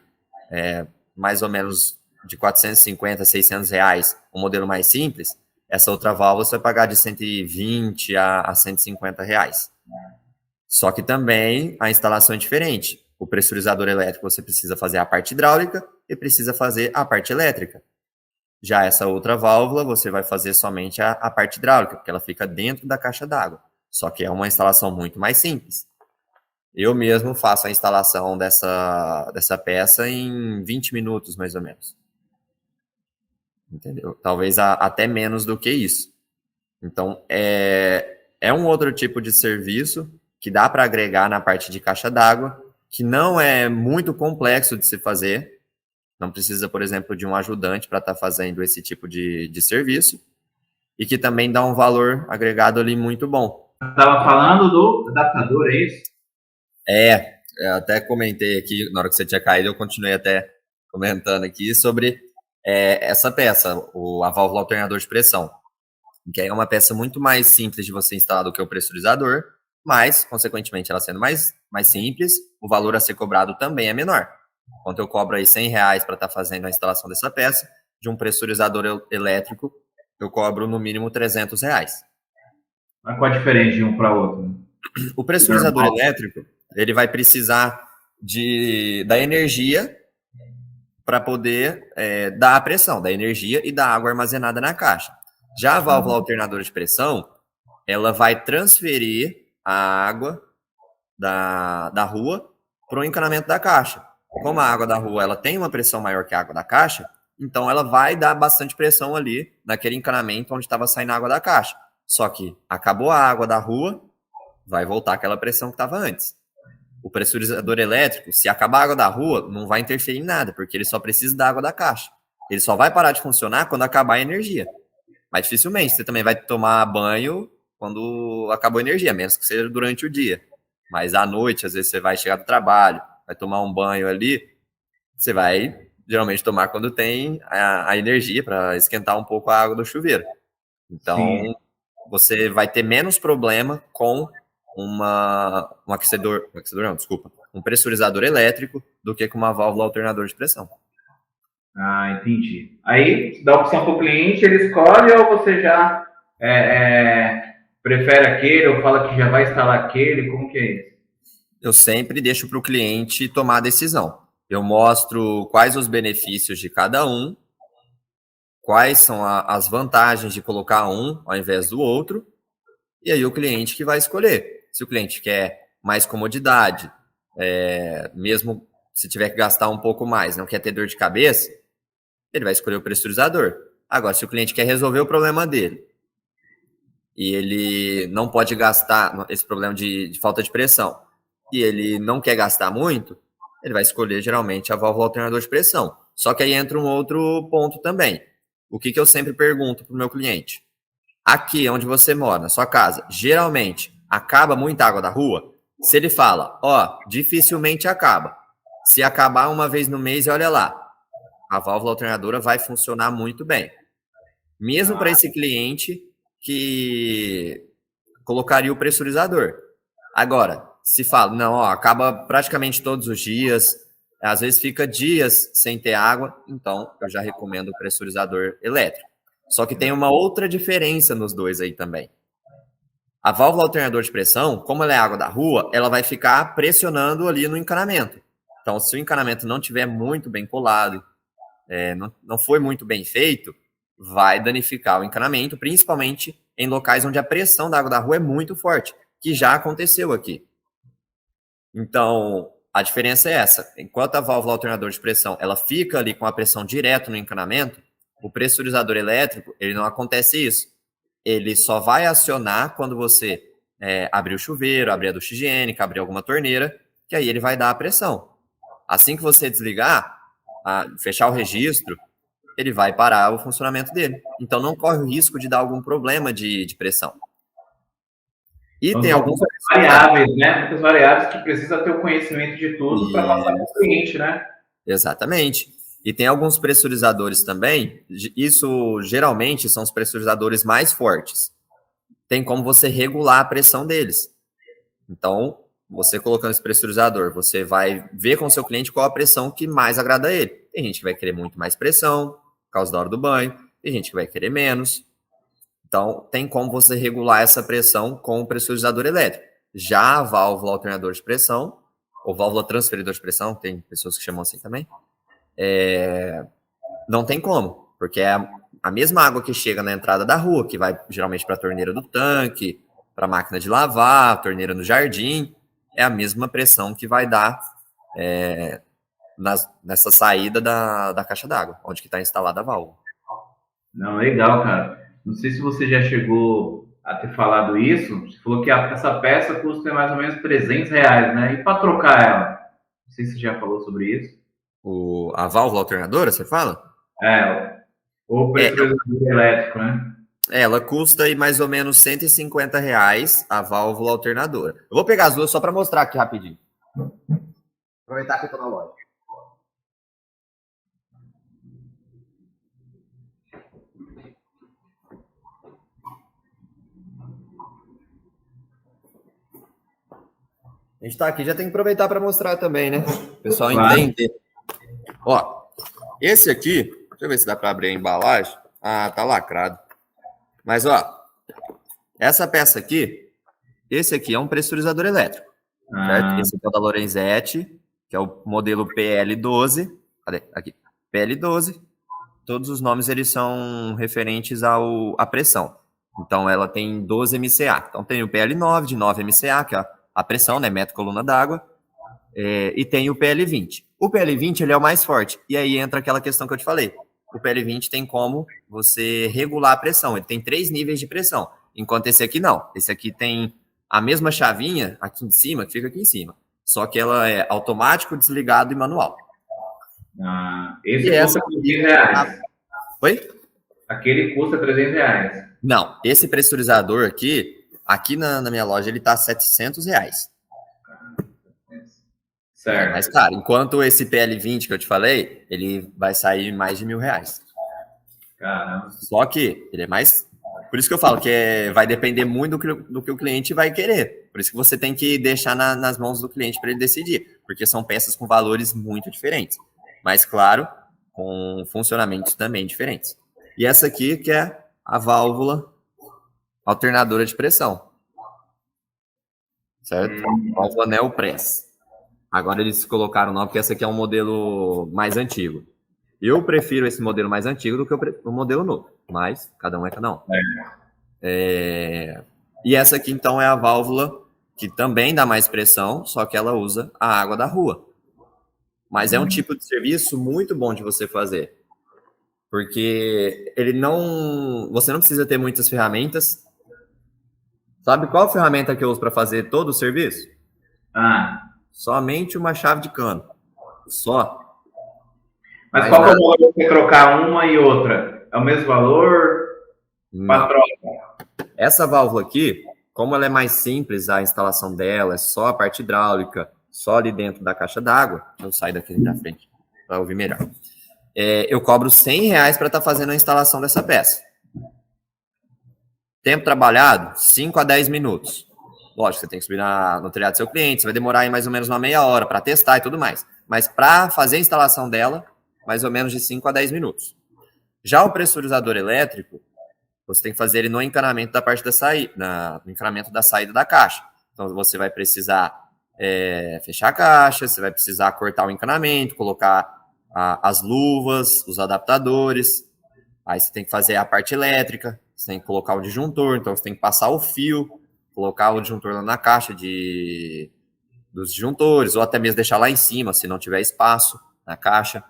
mais ou menos de R$450 a R$600, um modelo mais simples, essa outra válvula você vai pagar de R$120 a R$150. Só que também a instalação é diferente. O pressurizador elétrico você precisa fazer a parte hidráulica e precisa fazer a parte elétrica. Já essa outra válvula, você vai fazer somente a parte hidráulica, porque ela fica dentro da caixa d'água. Só que é uma instalação muito mais simples. Eu mesmo faço a instalação dessa peça em 20 minutos, mais ou menos. Entendeu? Talvez até menos do que isso. Então, é um outro tipo de serviço que dá para agregar na parte de caixa d'água, que não é muito complexo de se fazer. Não precisa, por exemplo, de um ajudante para estar fazendo esse tipo de serviço. E que também dá um valor agregado ali muito bom. Estava falando do adaptador, é isso? Eu até comentei aqui, na hora que você tinha caído, eu continuei até comentando aqui sobre essa peça, a válvula alternador de pressão, que é uma peça muito mais simples de você instalar do que o pressurizador, mas, consequentemente, ela sendo mais simples, o valor a ser cobrado também é menor. Enquanto eu cobro aí R$100 para estar fazendo a instalação dessa peça, de um pressurizador elétrico, eu cobro no mínimo R$300. Mas qual a diferença de um para outro? O pressurizador elétrico, ele vai precisar da energia para poder dar a pressão, da energia e da água armazenada na caixa. Já a válvula alternadora de pressão, ela vai transferir a água da rua para o encanamento da caixa. Como a água da rua ela tem uma pressão maior que a água da caixa, então ela vai dar bastante pressão ali naquele encanamento onde estava saindo a água da caixa. Só que acabou a água da rua, vai voltar aquela pressão que estava antes. O pressurizador elétrico, se acabar a água da rua, não vai interferir em nada, porque ele só precisa da água da caixa. Ele só vai parar de funcionar quando acabar a energia. Mas dificilmente você também vai tomar banho quando acabou a energia, menos que seja durante o dia. Mas à noite, às vezes você vai chegar do trabalho, vai tomar um banho ali, você vai geralmente tomar quando tem a energia para esquentar um pouco a água do chuveiro. Então, sim, você vai ter menos problema com um pressurizador elétrico do que com uma válvula alternador de pressão. Ah, entendi. Aí, dá opção para o cliente, ele escolhe ou você já prefere aquele ou fala que já vai instalar aquele? Como que é isso? Eu sempre deixo para o cliente tomar a decisão. Eu mostro quais os benefícios de cada um, quais são as vantagens de colocar um ao invés do outro, e aí o cliente que vai escolher. Se o cliente quer mais comodidade, mesmo se tiver que gastar um pouco mais, não quer ter dor de cabeça, ele vai escolher o pressurizador. Agora, se o cliente quer resolver o problema dele e ele não pode gastar esse problema de falta de pressão e ele não quer gastar muito, ele vai escolher geralmente a válvula alternador de pressão. Só que aí entra um outro ponto também. O que eu sempre pergunto para o meu cliente? Aqui onde você mora, na sua casa, geralmente acaba muita água da rua? Se ele fala, dificilmente acaba. Se acabar uma vez no mês, olha lá, a válvula alternadora vai funcionar muito bem. Mesmo para esse cliente que colocaria o pressurizador. Agora, se fala, não, acaba praticamente todos os dias, às vezes fica dias sem ter água, então eu já recomendo o pressurizador elétrico. Só que tem uma outra diferença nos dois aí também. A válvula alternador de pressão, como ela é água da rua, ela vai ficar pressionando ali no encanamento. Então, se o encanamento não estiver muito bem colado, não foi muito bem feito, vai danificar o encanamento, principalmente em locais onde a pressão da água da rua é muito forte, que já aconteceu aqui. Então, a diferença é essa. Enquanto a válvula alternador de pressão, ela fica ali com a pressão direto no encanamento, o pressurizador elétrico, ele não acontece isso. Ele só vai acionar quando você abrir o chuveiro, abrir a ducha higiênica, abrir alguma torneira, que aí ele vai dar a pressão. Assim que você desligar, fechar o registro, ele vai parar o funcionamento dele. Então, não corre o risco de dar algum problema de pressão. E tem algumas variáveis, né? Muitas variáveis que precisa ter o conhecimento de tudo para passar para o cliente, né? Exatamente. E tem alguns pressurizadores também, isso geralmente são os pressurizadores mais fortes. Tem como você regular a pressão deles. Então, você colocando esse pressurizador, você vai ver com o seu cliente qual a pressão que mais agrada a ele. Tem gente que vai querer muito mais pressão, por causa da hora do banho, tem gente que vai querer menos. Então, tem como você regular essa pressão com o pressurizador elétrico. Já a válvula alternador de pressão, ou válvula transferidor de pressão, tem pessoas que chamam assim também, não tem como, porque é a mesma água que chega na entrada da rua, que vai geralmente para a torneira do tanque, para a máquina de lavar, torneira no jardim, é a mesma pressão que vai dar nessa saída da caixa d'água, onde que está instalada a válvula. Não, legal, cara. Não sei se você já chegou a ter falado isso. Você falou que essa peça custa mais ou menos R$ 300, né? E para trocar ela? Não sei se você já falou sobre isso. A válvula alternadora, você fala? Ou pressurizador elétrico, né? Ela custa aí mais ou menos R$ 150 a válvula alternadora. Eu vou pegar as duas só para mostrar aqui rapidinho. Aproveitar que eu tô na loja. A gente tá aqui, já tem que aproveitar para mostrar também, né? O pessoal entender. Ó, esse aqui, deixa eu ver se dá para abrir a embalagem. Ah, tá lacrado. Mas, ó, essa peça aqui, esse aqui é um pressurizador elétrico, certo? Esse aqui é o da Lorenzetti, que é o modelo PL12. Cadê? Aqui. PL12. Todos os nomes, eles são referentes à pressão. Então, ela tem 12 MCA. Então, tem o PL9, de 9 MCA, que é a pressão, né? Metro coluna d'água. E tem o PL20. O PL20, ele é o mais forte. E aí entra aquela questão que eu te falei. O PL20 tem como você regular a pressão. Ele tem 3 níveis de pressão. Enquanto esse aqui não. Esse aqui tem a mesma chavinha aqui em cima, que fica aqui em cima. Só que ela é automático, desligado e manual. Esse custa R$300. Oi? Aquele custa R$300. Não, esse pressurizador aqui na minha loja, ele tá R$700. Certo. É mais caro. Enquanto esse PL20 que eu te falei, ele vai sair mais de R$1.000. Caramba. Só que ele é mais... Por isso que eu falo que vai depender muito do que o cliente vai querer. Por isso que você tem que deixar nas mãos do cliente para ele decidir. Porque são peças com valores muito diferentes. Mas, claro, com funcionamentos também diferentes. E essa aqui que é a válvula alternadora de pressão. Certo? Válvula Neopress. Agora eles colocaram o nome, porque essa aqui é um modelo mais antigo. Eu prefiro esse modelo mais antigo do que o modelo novo. Mas cada um é cada um. E essa aqui, então, é a válvula que também dá mais pressão, só que ela usa a água da rua. Mas é um tipo de serviço muito bom de você fazer. Porque você não precisa ter muitas ferramentas. Sabe qual ferramenta que eu uso para fazer todo o serviço? Somente uma chave de cano. Só. Mas qual é o valor de você trocar uma e outra? É o mesmo valor? Essa válvula aqui, como ela é mais simples, a instalação dela é só a parte hidráulica, só ali dentro da caixa d'água. Deixa eu sair daqui da frente para ouvir melhor. Eu cobro R$100 para estar fazendo a instalação dessa peça. Tempo trabalhado, 5 a 10 minutos. Lógico, você tem que subir no telhado do seu cliente, você vai demorar aí mais ou menos uma meia hora para testar e tudo mais. Mas para fazer a instalação dela, mais ou menos de 5 a 10 minutos. Já o pressurizador elétrico, você tem que fazer ele no encanamento da parte da saída, no encanamento da saída da caixa. Então, você vai precisar fechar a caixa, você vai precisar cortar o encanamento, colocar as luvas, os adaptadores. Aí você tem que fazer a parte elétrica, você tem que colocar o disjuntor, então você tem que passar o fio, colocar o disjuntor lá na caixa dos disjuntores, ou até mesmo deixar lá em cima, se não tiver espaço na caixa.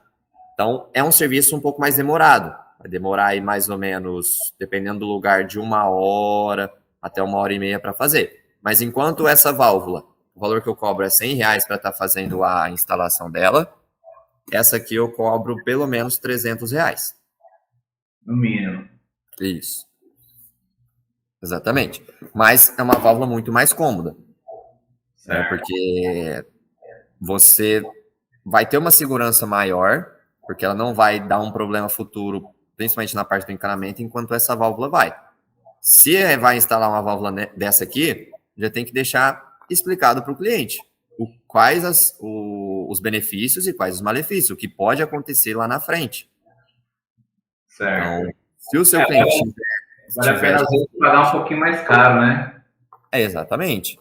Então, é um serviço um pouco mais demorado. Vai demorar aí mais ou menos, dependendo do lugar, de 1 hora até 1 hora e meia para fazer. Mas enquanto essa válvula, o valor que eu cobro é R$100 para estar fazendo a instalação dela, essa aqui eu cobro pelo menos R$300. No mínimo. Isso. Exatamente. Mas é uma válvula muito mais cômoda. Né? Porque você vai ter uma segurança maior, porque ela não vai dar um problema futuro, principalmente na parte do encanamento, enquanto essa válvula vai. Se vai instalar uma válvula dessa aqui, já tem que deixar explicado para o cliente quais os benefícios e quais os malefícios, o que pode acontecer lá na frente. Certo. Então, se o seu cliente vale a pena às vezes pagar um pouquinho mais caro, né? Exatamente.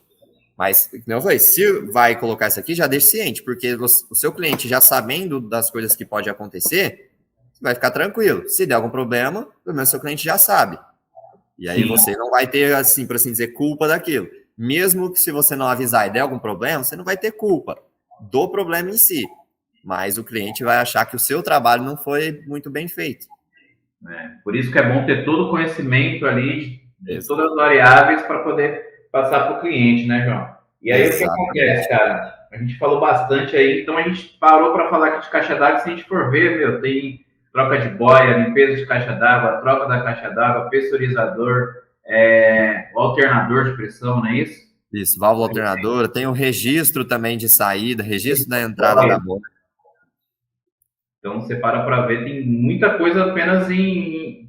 Mas, como eu falei, se vai colocar isso aqui, já deixe ciente, porque o seu cliente já sabendo das coisas que pode acontecer, vai ficar tranquilo. Se der algum problema, pelo menos seu cliente já sabe. E aí Sim. você não vai ter, assim, por assim dizer, culpa daquilo. Mesmo que se você não avisar e der algum problema, você não vai ter culpa do problema em si. Mas o cliente vai achar que o seu trabalho não foi muito bem feito. Por isso que é bom ter todo o conhecimento ali de Exato. todas as variáveis para poder passar para o cliente, né, João? E aí o que acontece, Exatamente. cara? A gente falou bastante aí, então a gente parou para falar aqui de caixa d'água. Se a gente for ver, meu, tem troca de boia, limpeza de caixa d'água, troca da caixa d'água, pressurizador, o alternador de pressão, não é isso? Isso, válvula alternadora, tem o registro também de saída, registro da entrada da boia. Então você para ver, tem muita coisa apenas em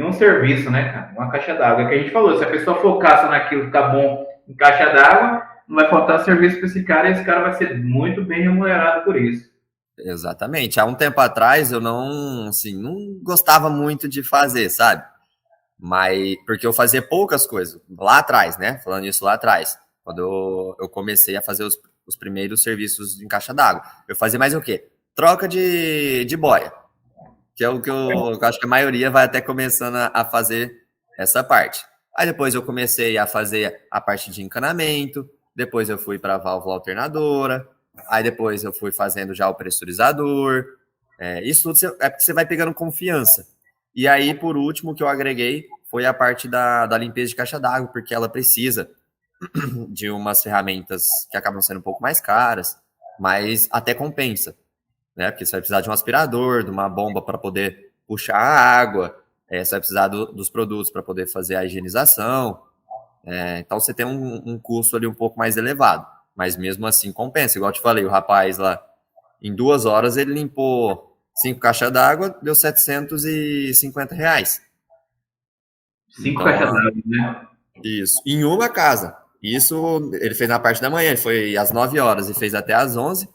um serviço, né, cara? Uma caixa d'água. É que a gente falou, se a pessoa focasse naquilo, ficar bom em caixa d'água, não vai faltar serviço para esse cara e esse cara vai ser muito bem remunerado por isso. Exatamente. Há um tempo atrás eu não, assim, não gostava muito de fazer, sabe? Mas porque eu fazia poucas coisas lá atrás, né? Falando isso lá atrás, quando eu comecei a fazer os primeiros serviços em caixa d'água. Eu fazia mais o quê? Troca de boia, que é o que eu acho que a maioria vai até começando a fazer essa parte. Aí depois eu comecei a fazer a parte de encanamento, depois eu fui para a válvula alternadora, aí depois eu fui fazendo já o pressurizador. Isso tudo é porque você vai pegando confiança. E aí, por último, o que eu agreguei foi a parte da limpeza de caixa d'água, porque ela precisa de umas ferramentas que acabam sendo um pouco mais caras, mas até compensa, né? Porque você vai precisar de um aspirador, de uma bomba para poder puxar a água, você vai precisar dos produtos para poder fazer a higienização. Então você tem um custo ali um pouco mais elevado, mas mesmo assim compensa. Igual eu te falei, o rapaz lá, em 2 horas, ele limpou 5 caixas d'água, deu R$ 750. 5 caixas Então, d'água, né? isso, em uma casa. Isso ele fez na parte da manhã, ele foi às 9 horas e fez até às 11,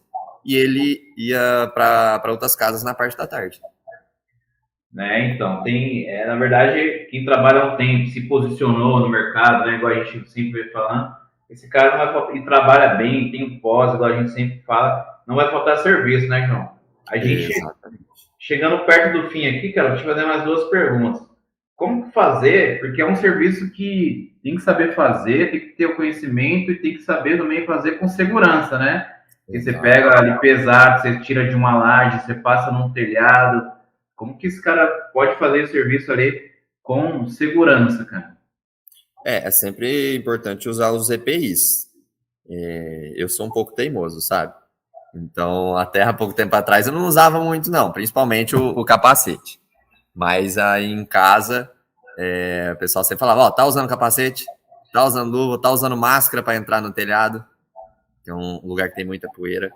e ele ia para outras casas na parte da tarde. Né? Então, na verdade, quem trabalha há um tempo, se posicionou no mercado, né? Igual a gente sempre vem falando, esse cara não vai faltar, e trabalha bem, tem um pós, igual a gente sempre fala, não vai faltar serviço, né, João? A gente, Exatamente. chegando perto do fim aqui, cara, vou te fazer mais duas perguntas. Como fazer? Porque é um serviço que tem que saber fazer, tem que ter o conhecimento e tem que saber também fazer com segurança, né? Porque você Exato. pega ali pesado, você tira de uma laje, você passa num telhado. Como que esse cara pode fazer o serviço ali com segurança, cara? É sempre importante usar os EPIs. Eu sou um pouco teimoso, sabe? Então, até há pouco tempo atrás eu não usava muito, não, principalmente o capacete. Mas aí em casa, o pessoal sempre falava: ó, tá usando capacete, tá usando luva, tá usando máscara para entrar no telhado, que é um lugar que tem muita poeira.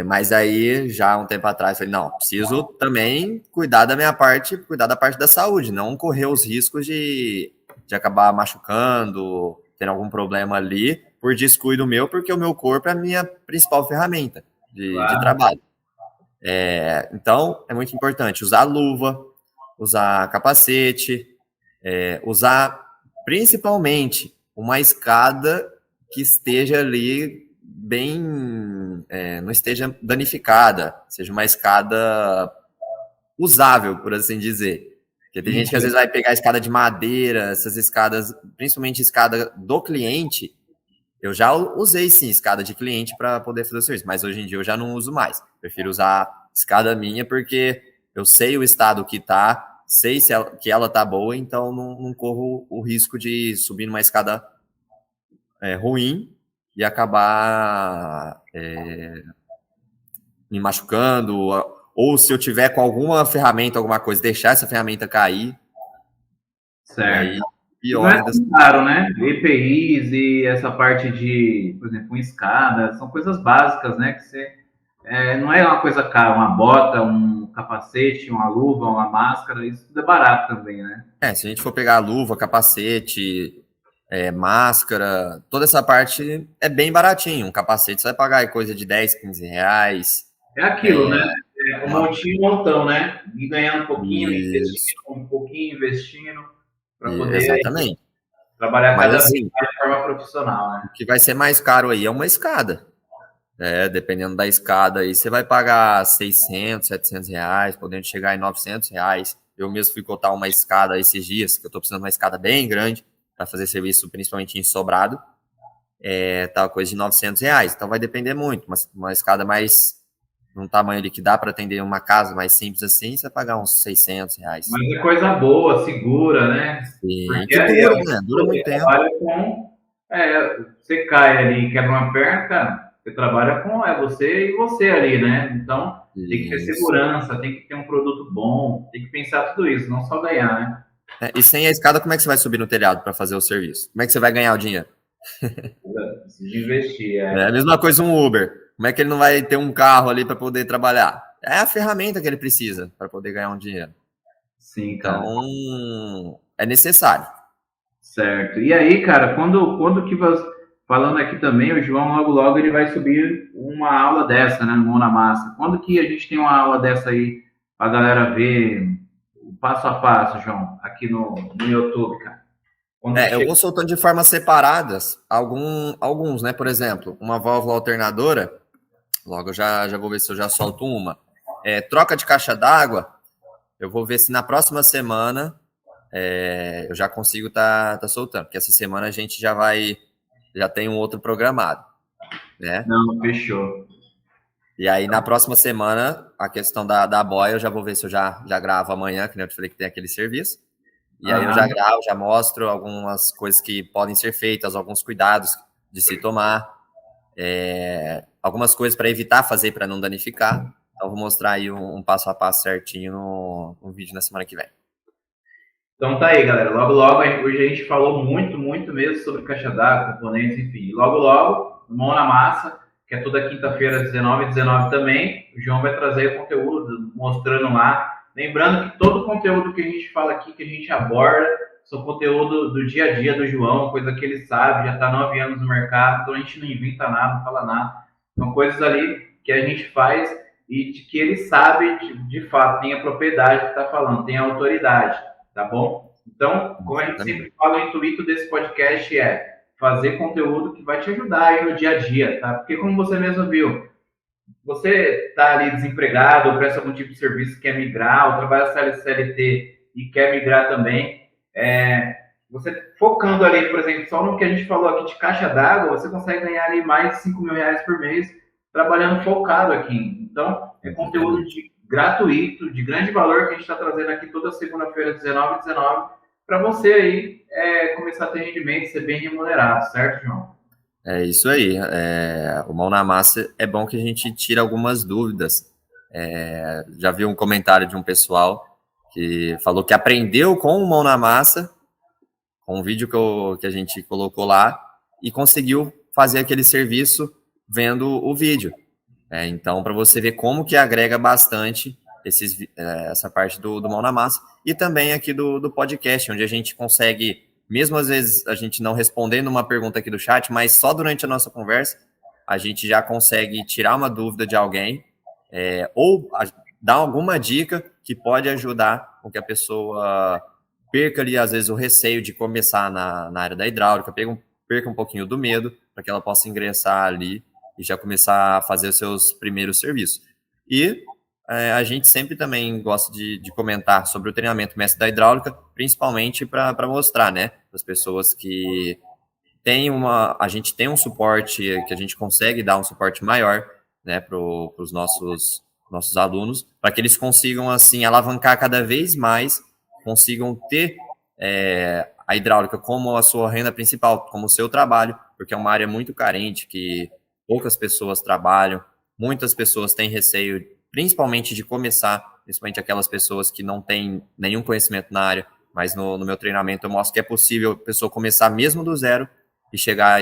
Mas aí, já há um tempo atrás, eu falei: não, preciso também cuidar da minha parte, cuidar da parte da saúde, não correr os riscos de acabar machucando, ter algum problema ali, por descuido meu, porque o meu corpo é a minha principal ferramenta de Claro. trabalho. Então, é muito importante usar luva, usar capacete, usar principalmente uma escada que esteja ali bem, não esteja danificada, seja uma escada usável, por assim dizer. Porque tem gente que às vezes vai pegar a escada de madeira, essas escadas, principalmente escada do cliente. Eu já usei sim escada de cliente para poder fazer o serviço, mas hoje em dia eu já não uso mais. Prefiro usar escada minha porque eu sei o estado que tá, sei que ela tá boa, então não corro o risco de subir numa escada ruim e acabar me machucando, ou se eu tiver com alguma ferramenta, alguma coisa, deixar essa ferramenta cair, e aí Certo. E não pior é ainda. tão caro, né? EPIs e essa parte de, por exemplo, uma escada, são coisas básicas, né? Que você, não é uma coisa cara, uma bota, um capacete, uma luva, uma máscara, isso tudo é barato também, né? Se a gente for pegar luva, capacete, máscara, toda essa parte é bem baratinho. Um capacete você vai pagar coisa de 10, R$ 15. É aquilo, né? Um Uma... montinho, um montão, né? Ir ganhando um pouquinho, investindo Isso, um pouquinho, investindo, para poder exatamente. trabalhar Mas cada vez assim, mais de forma profissional, né? o que vai ser mais caro aí é uma escada. Dependendo da escada aí, você vai pagar 600, 700 reais, podendo chegar em 900 reais. Eu mesmo fui cotar uma escada esses dias, que eu tô precisando de uma escada bem grande para fazer serviço, principalmente em sobrado. Tá coisa de 900 reais. Então vai depender muito. Uma escada mais, num tamanho ali que dá para atender uma casa mais simples assim, você vai pagar uns 600 reais. Mas é coisa boa, segura, né? E Porque que aí dura, né? Dura muito tempo. trabalha com. Você cai ali e quebra uma perna, cara, você trabalha com você e você ali, né? Então tem que ter Isso. segurança, tem que ter um produto bom, tem que pensar tudo isso, não só ganhar, né? E sem a escada, como é que você vai subir no telhado para fazer o serviço? Como é que você vai ganhar o dinheiro? Precisa investir, É a mesma coisa um Uber. Como é que ele não vai ter um carro ali para poder trabalhar? É a ferramenta que ele precisa para poder ganhar um dinheiro. Sim, cara. Então, é necessário. Certo. E aí, cara, quando que você. Falando aqui também, o João logo ele vai subir uma aula dessa, né, no Mão na Massa. Quando que a gente tem uma aula dessa aí pra galera ver o passo a passo, João, aqui no YouTube, cara? Quando que Eu chega? vou soltando de formas separadas alguns, né? Por exemplo, uma válvula alternadora, logo eu já vou ver se eu já solto uma. Troca de caixa d'água, eu vou ver se na próxima semana eu já consigo tá soltando, porque essa semana a gente já tem um outro programado, né? Não, fechou. E aí, na próxima semana, a questão da boia, eu já vou ver se eu já gravo amanhã, que nem eu te falei que tem aquele serviço. E aí eu já Aham. gravo, já mostro algumas coisas que podem ser feitas, alguns cuidados de se tomar, algumas coisas para evitar fazer para não danificar. Então, vou mostrar aí um passo a passo certinho no vídeo na semana que vem. Então tá aí, galera. Logo, hoje a gente falou muito mesmo sobre caixa d'água, componentes, enfim. Logo, mão na massa, que é toda quinta-feira, às 19h19 também. O João vai trazer o conteúdo, mostrando lá. Lembrando que todo o conteúdo que a gente fala aqui, que a gente aborda, são conteúdo do dia a dia do João, coisa que ele sabe, já está há 9 anos no mercado, então a gente não inventa nada, não fala nada. São coisas ali que a gente faz e de que ele sabe, de fato, tem a propriedade que está falando, tem a autoridade. Tá bom? Então, como a gente sempre fala, o intuito desse podcast é fazer conteúdo que vai te ajudar aí no dia a dia, tá? Porque como você mesmo viu, você está ali desempregado, ou presta algum tipo de serviço, quer migrar, ou trabalha CLT e quer migrar também, você focando ali, por exemplo, só no que a gente falou aqui de caixa d'água, você consegue ganhar ali mais de 5 mil reais por mês trabalhando focado aqui. Então, é conteúdo gratuito, de grande valor, que a gente está trazendo aqui toda segunda-feira, 19h19, para você aí começar a ter rendimento, ser bem remunerado, certo, João? É isso aí. O Mão na Massa é bom que a gente tira algumas dúvidas. Já vi um comentário de um pessoal que falou que aprendeu com o Mão na Massa, com um vídeo que a gente colocou lá, e conseguiu fazer aquele serviço vendo o vídeo. Então, para você ver como que agrega bastante essa parte do Mão na Massa, e também aqui do podcast, onde a gente consegue, mesmo às vezes a gente não respondendo uma pergunta aqui do chat, mas só durante a nossa conversa, a gente já consegue tirar uma dúvida de alguém, ou dar alguma dica que pode ajudar com que a pessoa perca ali, às vezes, o receio de começar na área da hidráulica, perca um pouquinho do medo, para que ela possa ingressar ali e já começar a fazer os seus primeiros serviços. E a gente sempre também gosta de comentar sobre o treinamento mestre da hidráulica, principalmente para mostrar, né, para as pessoas que a gente tem um suporte, que a gente consegue dar um suporte maior, né, para os nossos alunos, para que eles consigam, assim, alavancar cada vez mais, consigam ter a hidráulica como a sua renda principal, como o seu trabalho, porque é uma área muito carente, que poucas pessoas trabalham, muitas pessoas têm receio, principalmente de começar, principalmente aquelas pessoas que não têm nenhum conhecimento na área, mas no meu treinamento eu mostro que é possível a pessoa começar mesmo do zero e chegar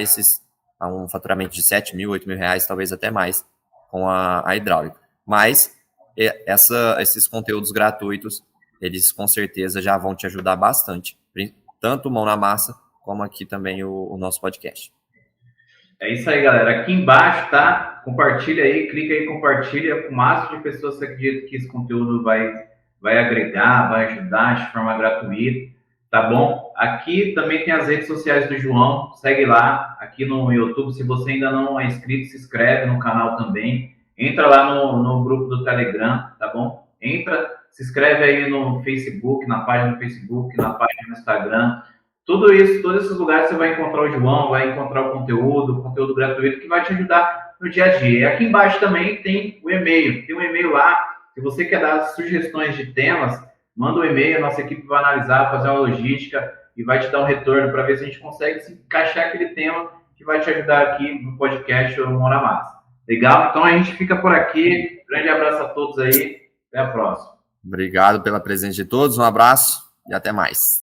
a um faturamento de 7 mil, 8 mil reais, talvez até mais, com a hidráulica. Mas esses conteúdos gratuitos, eles com certeza já vão te ajudar bastante, tanto Mão na Massa, como aqui também o nosso podcast. É isso aí, galera. Aqui embaixo, tá? Compartilha aí, clica aí, compartilha com o máximo de pessoas que acreditam que esse conteúdo vai agregar, vai ajudar de forma gratuita. tá bom? Aqui também tem as redes sociais do João, segue lá, aqui no YouTube, se você ainda não é inscrito, se inscreve no canal também, entra lá no grupo do Telegram, tá bom? Entra, se inscreve aí no Facebook, na página do Facebook, na página do Instagram, tudo isso, todos esses lugares você vai encontrar o João, vai encontrar o conteúdo gratuito que vai te ajudar no dia a dia. E aqui embaixo também tem o e-mail, tem um e-mail lá, se você quer dar sugestões de temas, manda um e-mail, a nossa equipe vai analisar, fazer uma logística e vai te dar um retorno para ver se a gente consegue se encaixar aquele tema que vai te ajudar aqui no podcast ou no Mora Massa. Legal? Então a gente fica por aqui. Grande abraço a todos aí. Até a próxima. Obrigado pela presença de todos, um abraço e até mais.